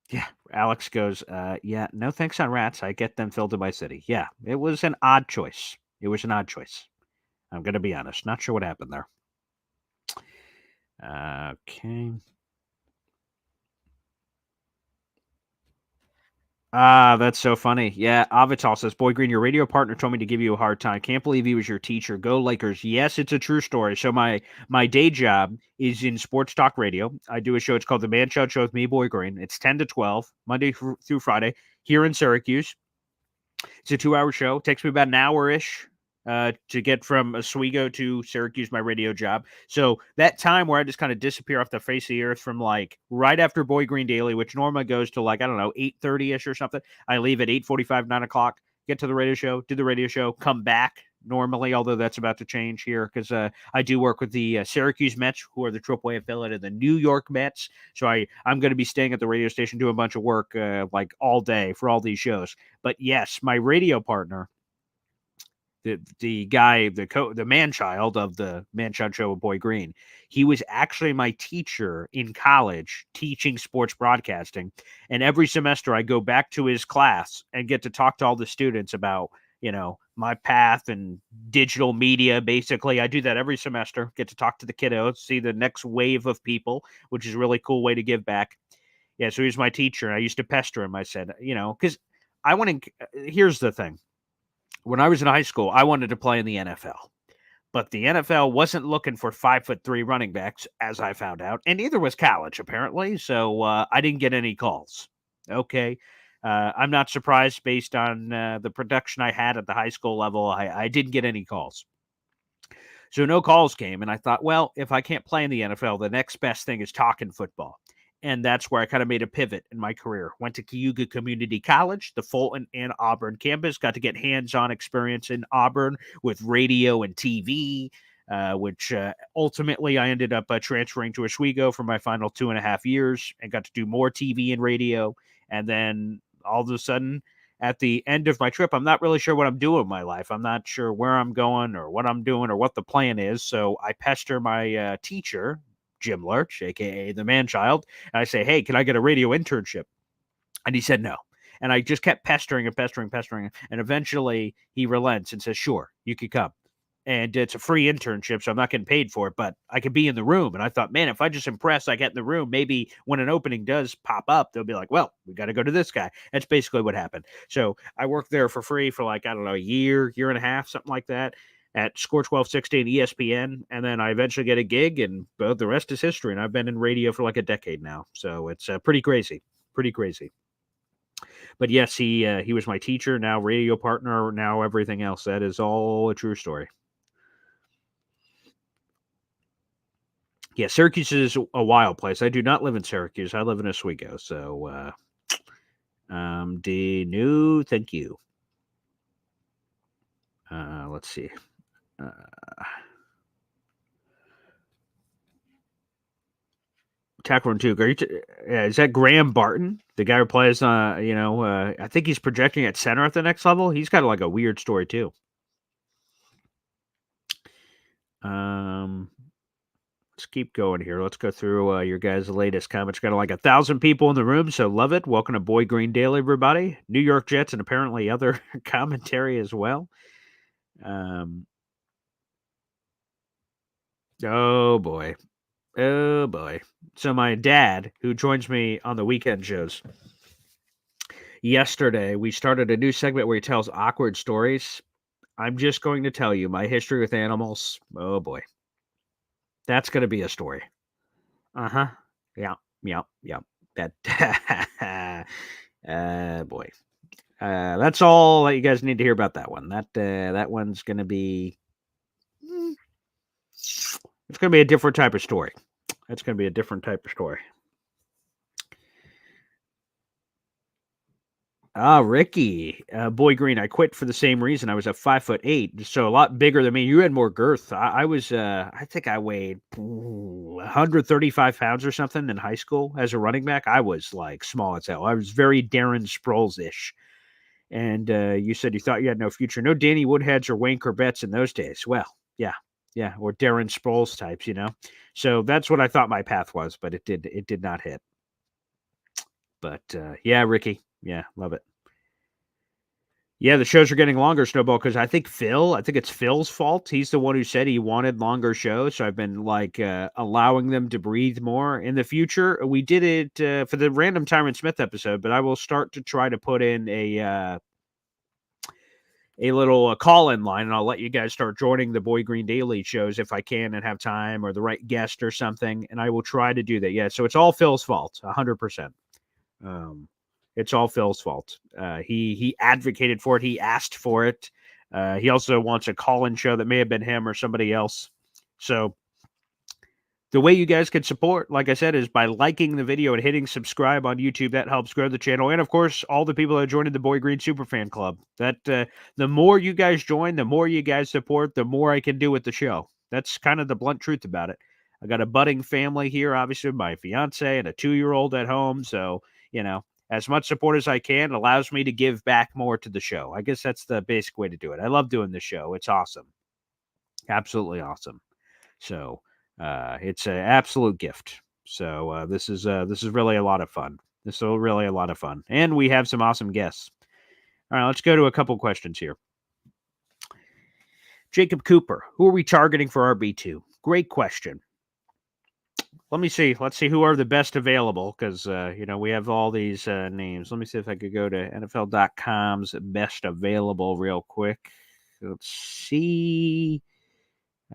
Yeah, Alex goes, yeah, no thanks on rats. I get them filled in my city. Yeah, it was an odd choice. I'm going to be honest. Not sure what happened there. Okay. That's so funny. Yeah, Avital says, Boy Green, your radio partner told me to give you a hard time. Can't believe he was your teacher. Go Lakers. Yes, it's a true story. So my day job is in sports talk radio. I do a show. It's called The Man Child Show with me, Boy Green. It's 10 to 12, Monday through Friday, here in Syracuse. It's a 2-hour show. It takes me about an hour-ish to get from Oswego to Syracuse, my radio job. So that time where I just kind of disappear off the face of the earth from like right after Boy Green Daily, which normally goes to like, I don't know, 8:30-ish or something. I leave at 8:45, 9 o'clock, get to the radio show, do the radio show, come back normally, although that's about to change here because I do work with the Syracuse Mets, who are the AAA affiliate of the New York Mets. So I'm going to be staying at the radio station doing a bunch of work like all day for all these shows. But yes, my radio partner, the guy, the man-child of the Man-Child Show with Boy Green, he was actually my teacher in college teaching sports broadcasting. And every semester I go back to his class and get to talk to all the students about, my path and digital media. Basically, I do that every semester, get to talk to the kiddos, see the next wave of people, which is a really cool way to give back. Yeah, so he was my teacher. I used to pester him. I said, because here's the thing. When I was in high school, I wanted to play in the NFL, but the NFL wasn't looking for 5'3" running backs, as I found out, and neither was college, apparently. So I didn't get any calls. Okay. I'm not surprised based on the production I had at the high school level. I didn't get any calls. So no calls came, and I thought, well, if I can't play in the NFL, the next best thing is talking football. And that's where I kind of made a pivot in my career. Went to Cayuga Community College, the Fulton and Auburn campus. Got to get hands-on experience in Auburn with radio and TV, which ultimately I ended up transferring to Oswego for my final 2.5 years and got to do more TV and radio. And then all of a sudden, at the end of my trip, I'm not really sure what I'm doing in my life. I'm not sure where I'm going or what I'm doing or what the plan is. So I pester my teacher, Jim Lurch, a.k.a. the Man-Child, and I say, hey, can I get a radio internship? And he said no. And I just kept pestering. And eventually he relents and says, sure, you could come. And it's a free internship, so I'm not getting paid for it, but I could be in the room. And I thought, man, if I just impress, I get in the room, maybe when an opening does pop up, they'll be like, well, we got to go to this guy. That's basically what happened. So I worked there for free for like, I don't know, a year and a half, something like that, at Score 1260 and ESPN. And then I eventually get a gig, and the rest is history. And I've been in radio for like a decade now. So it's pretty crazy. But yes, he was my teacher, now radio partner, now everything else. That is all a true story. Yeah, Syracuse is a wild place. I do not live in Syracuse. I live in Oswego. So, new, thank you. Let's see. Tackle Duke. Is that Graham Barton, the guy who plays? I think he's projecting at center at the next level. He's got like a weird story too. Let's keep going here. Let's go through your guys' latest comments. Got like 1,000 people in the room, so love it. Welcome to Boy Green Daily, everybody. New York Jets and apparently other commentary as well. Oh boy. So my dad, who joins me on the weekend shows, yesterday we started a new segment where he tells awkward stories. I'm just going to tell you my history with animals. Oh boy. That's going to be a story. Uh-huh. Yeah. That boy. That's all that you guys need to hear about that one. That one's going to be it's going to be a different type of story. That's going to be a different type of story. Ricky, Boy Green. I quit for the same reason. I was at 5'8", so a lot bigger than me. You had more girth. I was. I think I weighed 135 pounds or something in high school as a running back. I was like small as hell. I was very Darren Sproles-ish. And you said you thought you had no future. No Danny Woodheads or Wayne Corbett's in those days. Well, yeah, or Darren Sproles types, So that's what I thought my path was, but it did not hit. But yeah, Ricky, yeah, love it. Yeah, the shows are getting longer, Snowball, because I think it's Phil's fault. He's the one who said he wanted longer shows. So I've been like allowing them to breathe more. In the future, we did it for the random Tyron Smith episode, but I will start to try to put in a little call-in line, and I'll let you guys start joining the Boy Green Daily shows if I can and have time or the right guest or something, and I will try to do that. Yeah, so it's all Phil's fault, 100%. It's all Phil's fault. He advocated for it. He asked for it. He also wants a call-in show that may have been him or somebody else. So the way you guys can support, like I said, is by liking the video and hitting subscribe on YouTube. That helps grow the channel. And, of course, all the people that joined the Boy Green Superfan Club. That the more you guys join, the more you guys support, the more I can do with the show. That's kind of the blunt truth about it. I got a budding family here, obviously, my fiance and a 2-year-old at home. So, as much support as I can allows me to give back more to the show. I guess that's the basic way to do it. I love doing the show. It's awesome. Absolutely awesome. So it's an absolute gift. So this is really a lot of fun. This is really a lot of fun. And we have some awesome guests. All right, let's go to a couple questions here. Jacob Cooper, who are we targeting for RB2? Great question. Let me see. Let's see who are the best available because, we have all these names. Let me see if I could go to NFL.com's best available real quick. Let's see.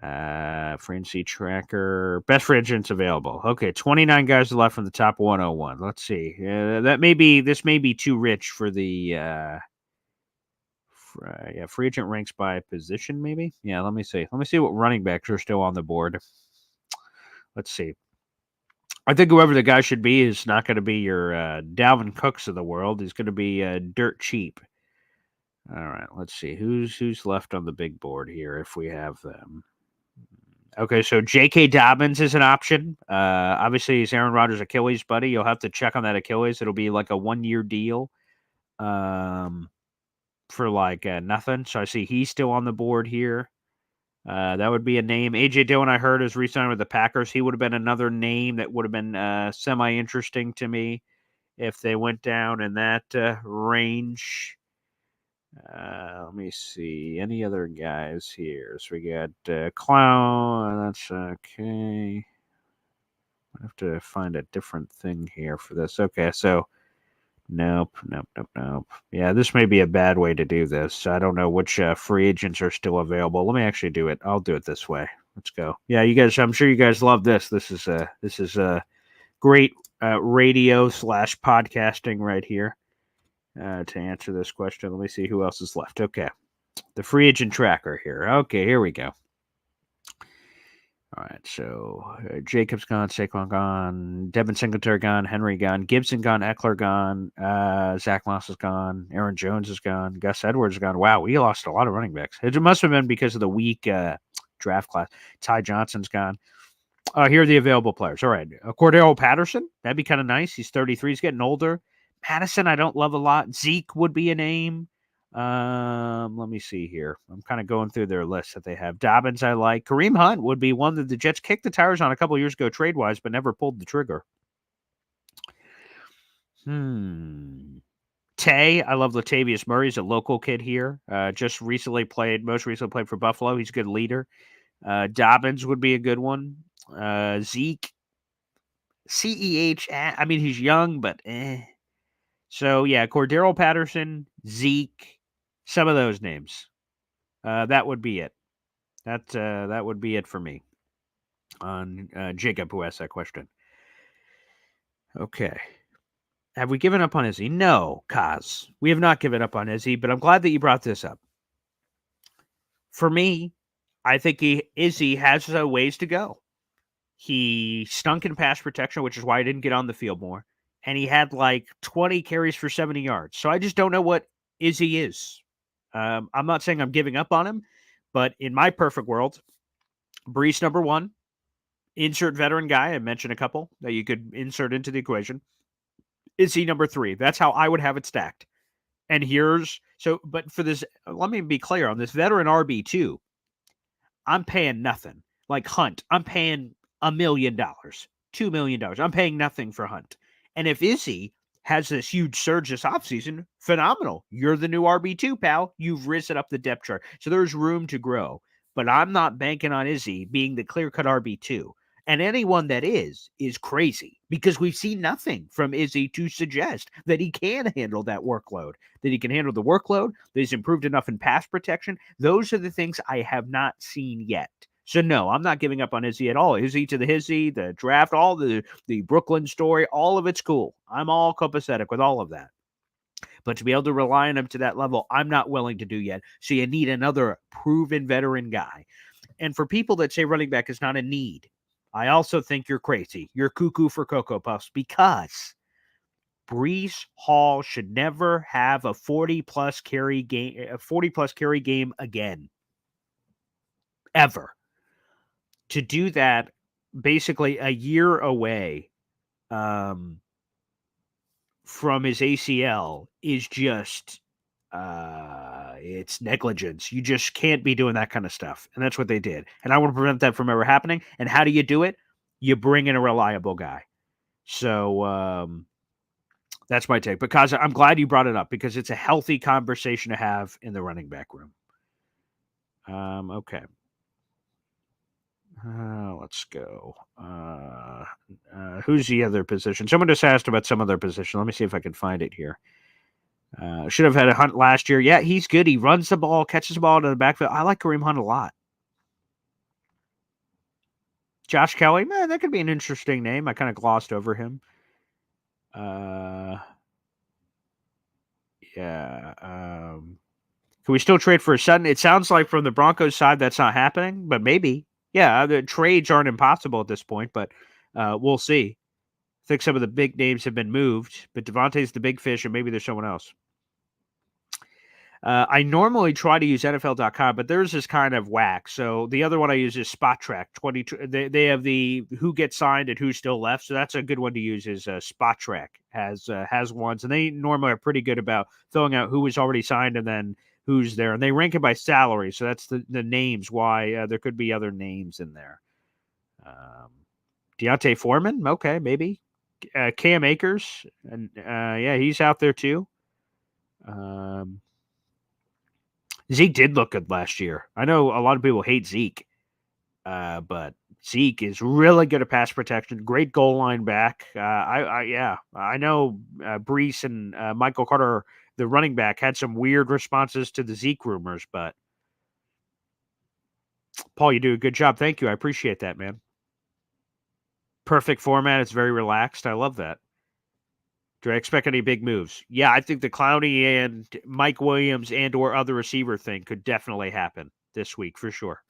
Free agency tracker. Best free agents available. Okay, 29 guys left from the top 101. Let's see. This may be too rich for the free agent ranks by position, maybe? Yeah, let me see. Let me see what running backs are still on the board. Let's see. I think whoever the guy should be is not going to be your Dalvin Cooks of the world. He's going to be dirt cheap. All right, let's see. Who's left on the big board here if we have them. Okay, so J.K. Dobbins is an option. Obviously, he's Aaron Rodgers' Achilles buddy. You'll have to check on that Achilles. It'll be like a 1-year deal for like nothing. So I see he's still on the board here. That would be a name. A.J. Dillon, I heard, is re-signed with the Packers. He would have been another name that would have been semi-interesting to me if they went down in that range. Let me see. Any other guys here? So we got Clown. That's okay. I have to find a different thing here for this. Okay, so nope. Yeah, this may be a bad way to do this. I don't know which free agents are still available. Let me actually do it. I'll do it this way. Let's go. Yeah, you guys. I'm sure you guys love this. This is great radio / podcasting right here. To answer this question, let me see who else is left. Okay, the free agent tracker here. Okay, here we go. All right, so Jacobs gone, Saquon gone, Devin Singletary gone, Henry gone, Gibson gone, Eckler gone, Zach Moss is gone, Aaron Jones is gone, Gus Edwards is gone. Wow, we lost a lot of running backs. It must have been because of the weak draft class. Ty Johnson's gone. Here are the available players. All right, Cordero Patterson, that'd be kind of nice. He's 33, he's getting older. Madison, I don't love a lot. Zeke would be a name. Let me see here. I'm kind of going through their list that they have. Dobbins, I like. Kareem Hunt would be one that the Jets kicked the tires on a couple years ago trade wise, but never pulled the trigger. Tay, I love Latavius Murray. He's a local kid here. Most recently played for Buffalo. He's a good leader. Dobbins would be a good one. Zeke, CEH. I mean, he's young, but So yeah, Cordero Patterson, Zeke, some of those names. That would be it. That would be it for me on Jacob, who asked that question. Okay. Have we given up on Izzy? No, Kaz. We have not given up on Izzy, but I'm glad that you brought this up. For me, I think Izzy has a ways to go. He stunk in pass protection, which is why I didn't get on the field more. And he had like 20 carries for 70 yards. So I just don't know what Izzy is. I'm not saying I'm giving up on him, but in my perfect world, Brees number one, insert veteran guy. I mentioned a couple that you could insert into the equation. Izzy number three. That's how I would have it stacked. And but for this, let me be clear on this veteran RB2, I'm paying nothing. Like Hunt, I'm paying $1 million, $2 million. I'm paying nothing for Hunt. And if Izzy has this huge surge this offseason, phenomenal. You're the new RB2, pal. You've risen up the depth chart. So there's room to grow. But I'm not banking on Izzy being the clear-cut RB2. And anyone that is crazy because we've seen nothing from Izzy to suggest that he can handle that workload, that he can handle the workload, that he's improved enough in pass protection. Those are the things I have not seen yet. So, no, I'm not giving up on Izzy at all. Izzy to the Hizzy, the draft, all the Brooklyn story, all of it's cool. I'm all copacetic with all of that. But to be able to rely on him to that level, I'm not willing to do yet. So you need another proven veteran guy. And for people that say running back is not a need, I also think you're crazy. You're cuckoo for Cocoa Puffs because Brees Hall should never have a 40-plus carry game again. Ever. To do that basically a year away from his ACL is just it's negligence. You just can't be doing that kind of stuff. And that's what they did. And I want to prevent that from ever happening. And how do you do it? You bring in a reliable guy. So that's my take. Because I'm glad you brought it up because it's a healthy conversation to have in the running back room. Okay. Let's go. Who's the other position? Someone just asked about some other position. Let me see if I can find it here. Should have had a Hunt last year. Yeah, he's good. He runs the ball, catches the ball to the backfield. I like Kareem Hunt a lot. Josh Kelly, man, that could be an interesting name. I kind of glossed over him. Yeah. Can we still trade for a Sutton? It sounds like from the Broncos side that's not happening, but maybe. Yeah, the trades aren't impossible at this point, but we'll see. I think some of the big names have been moved, but Devontae's the big fish, and maybe there's someone else. I normally try to use NFL.com, but theirs is kind of whack. So the other one I use is Spot Track. They have the who gets signed and who's still left. So that's a good one to use. Is Spot Track has ones, and they normally are pretty good about throwing out who was already signed and then who's there, and they rank it by salary. So that's the names. Why there could be other names in there. Deontay Foreman, okay, maybe. Cam Akers, and yeah, he's out there too. Zeke did look good last year. I know a lot of people hate Zeke, but Zeke is really good at pass protection. Great goal line back. I know Brees and Michael Carter, the running back, had some weird responses to the Zeke rumors, but Paul, you do a good job. Thank you. I appreciate that, man. Perfect format. It's very relaxed. I love that. Do I expect any big moves? Yeah, I think the Clowney and Mike Williams and or other receiver thing could definitely happen this week for sure.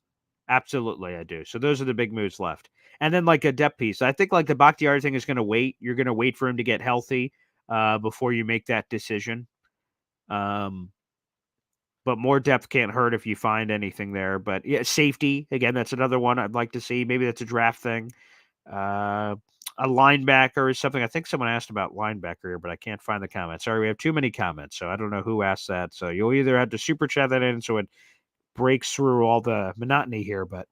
Absolutely, I do. So those are the big moves left. And then like a depth piece. I think like the Bakhtiari thing is going to wait. You're going to wait for him to get healthy before you make that decision. But more depth can't hurt if you find anything there. But yeah, safety, again, that's another one I'd like to see. Maybe that's a draft thing. A linebacker is something. I think someone asked about linebacker here, but I can't find the comment. Sorry, we have too many comments, so I don't know who asked that. So you'll either have to super chat that in so it breaks through all the monotony here, but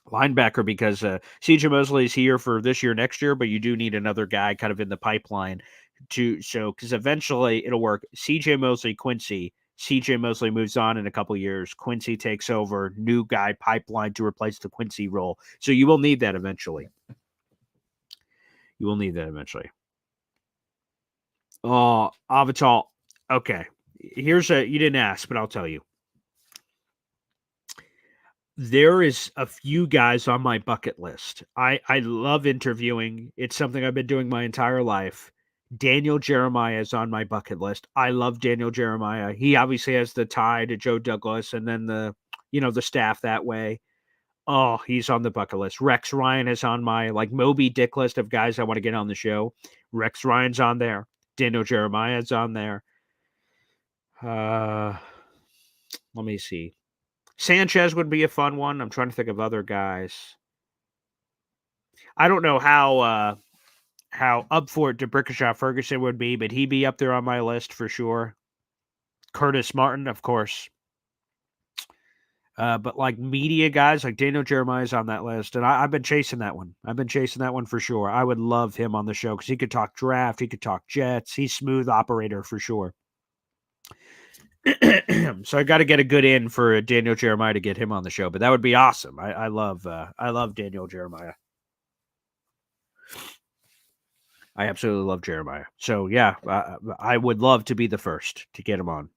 linebacker because CJ Mosley is here for this year, next year, but you do need another guy kind of in the pipeline because eventually it'll work. CJ Mosley, Quincy. CJ Mosley moves on in a couple years. Quincy takes over, new guy pipeline to replace the Quincy role. So you will need that eventually. You will need that eventually. Oh, Avatar. Okay. You didn't ask, but I'll tell you. There is a few guys on my bucket list. I love interviewing. It's something I've been doing my entire life. Daniel Jeremiah is on my bucket list. I love Daniel Jeremiah. He obviously has the tie to Joe Douglas and then the staff that way. Oh, he's on the bucket list. Rex Ryan is on my Moby Dick list of guys I want to get on the show. Rex Ryan's on there. Daniel Jeremiah's on there. Let me see. Sanchez would be a fun one. I'm trying to think of other guys. I don't know how up for it DeBrickashaw Ferguson would be, but he'd be up there on my list for sure. Curtis Martin, of course. But media guys, like Daniel Jeremiah's on that list, and I've been chasing that one. I've been chasing that one for sure. I would love him on the show because he could talk draft, he could talk Jets. He's smooth operator for sure. So I got to get a good in for Daniel Jeremiah to get him on the show, but that would be awesome. I love Daniel Jeremiah. I absolutely love Jeremiah. So yeah, I would love to be the first to get him on.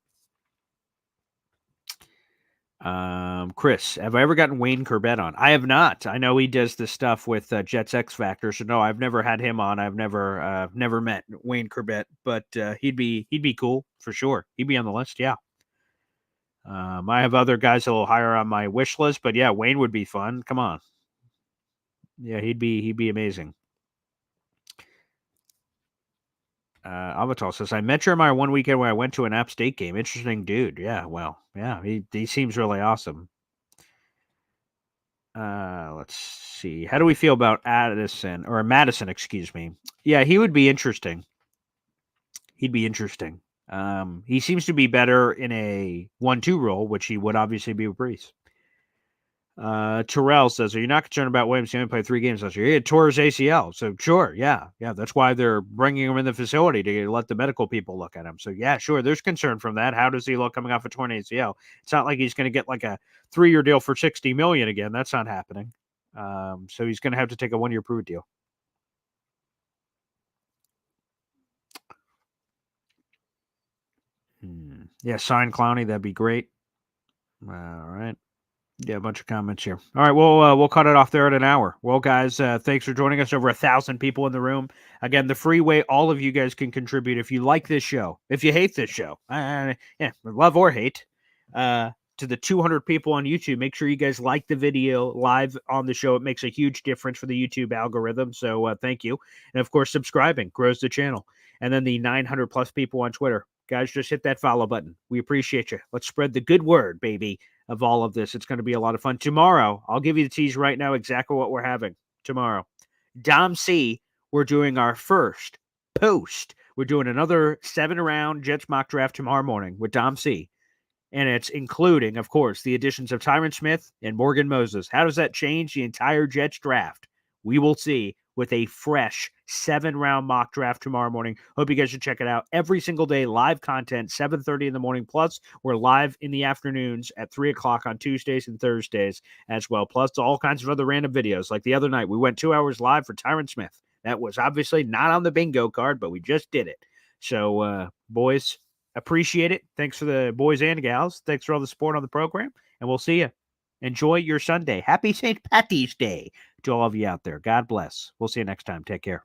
Chris, have I ever gotten Wayne Corbett on? I have not. I know he does this stuff with Jets X Factor, so no, I've never had him on. I've never met Wayne Corbett, but he'd be cool for sure. He'd be on the list, yeah. I have other guys a little higher on my wish list, but yeah, Wayne would be fun. Come on, yeah, he'd be amazing. Avatar says, I met Jeremiah one weekend where I went to an App State game. Interesting dude. Yeah, well, yeah, he seems really awesome. Let's see. How do we feel about Madison, excuse me? Yeah, he would be interesting. He'd be interesting. He seems to be better in a 1-2 role, which he would obviously be with Brees. Terrell says, are you not concerned about Williams? He only played 3 games last year. He had tore his ACL. So sure. Yeah. That's why they're bringing him in the facility to let the medical people look at him. So yeah, sure. There's concern from that. How does he look coming off a torn ACL? It's not like he's going to get a 3-year deal for $60 million again. That's not happening. So he's going to have to take a 1-year prove deal. Yeah. Sign Clowney. That'd be great. All right. Yeah, a bunch of comments here. All right, we'll cut it off there at an hour. Well, guys, thanks for joining us. Over 1,000 people in the room. Again, the free way all of you guys can contribute if you like this show. If you hate this show, love or hate, to the 200 people on YouTube, make sure you guys like the video live on the show. It makes a huge difference for the YouTube algorithm. So thank you. And, of course, subscribing grows the channel. And then the 900-plus people on Twitter. Guys, just hit that follow button. We appreciate you. Let's spread the good word, baby, of all of this. It's going to be a lot of fun. Tomorrow, I'll give you the tease right now exactly what we're having tomorrow. Dom C, we're doing our first post. We're doing another 7-round Jets mock draft tomorrow morning with Dom C. And it's including, of course, the additions of Tyron Smith and Morgan Moses. How does that change the entire Jets draft? We will see with a fresh 7-round mock draft tomorrow morning. Hope you guys should check it out. Every single day, live content, 7:30 in the morning. Plus, we're live in the afternoons at 3 o'clock on Tuesdays and Thursdays as well. Plus, all kinds of other random videos. Like the other night, we went 2 hours live for Tyron Smith. That was obviously not on the bingo card, but we just did it. So, boys, appreciate it. Thanks for the boys and gals. Thanks for all the support on the program, and we'll see you. Enjoy your Sunday. Happy St. Patty's Day to all of you out there. God bless. We'll see you next time. Take care.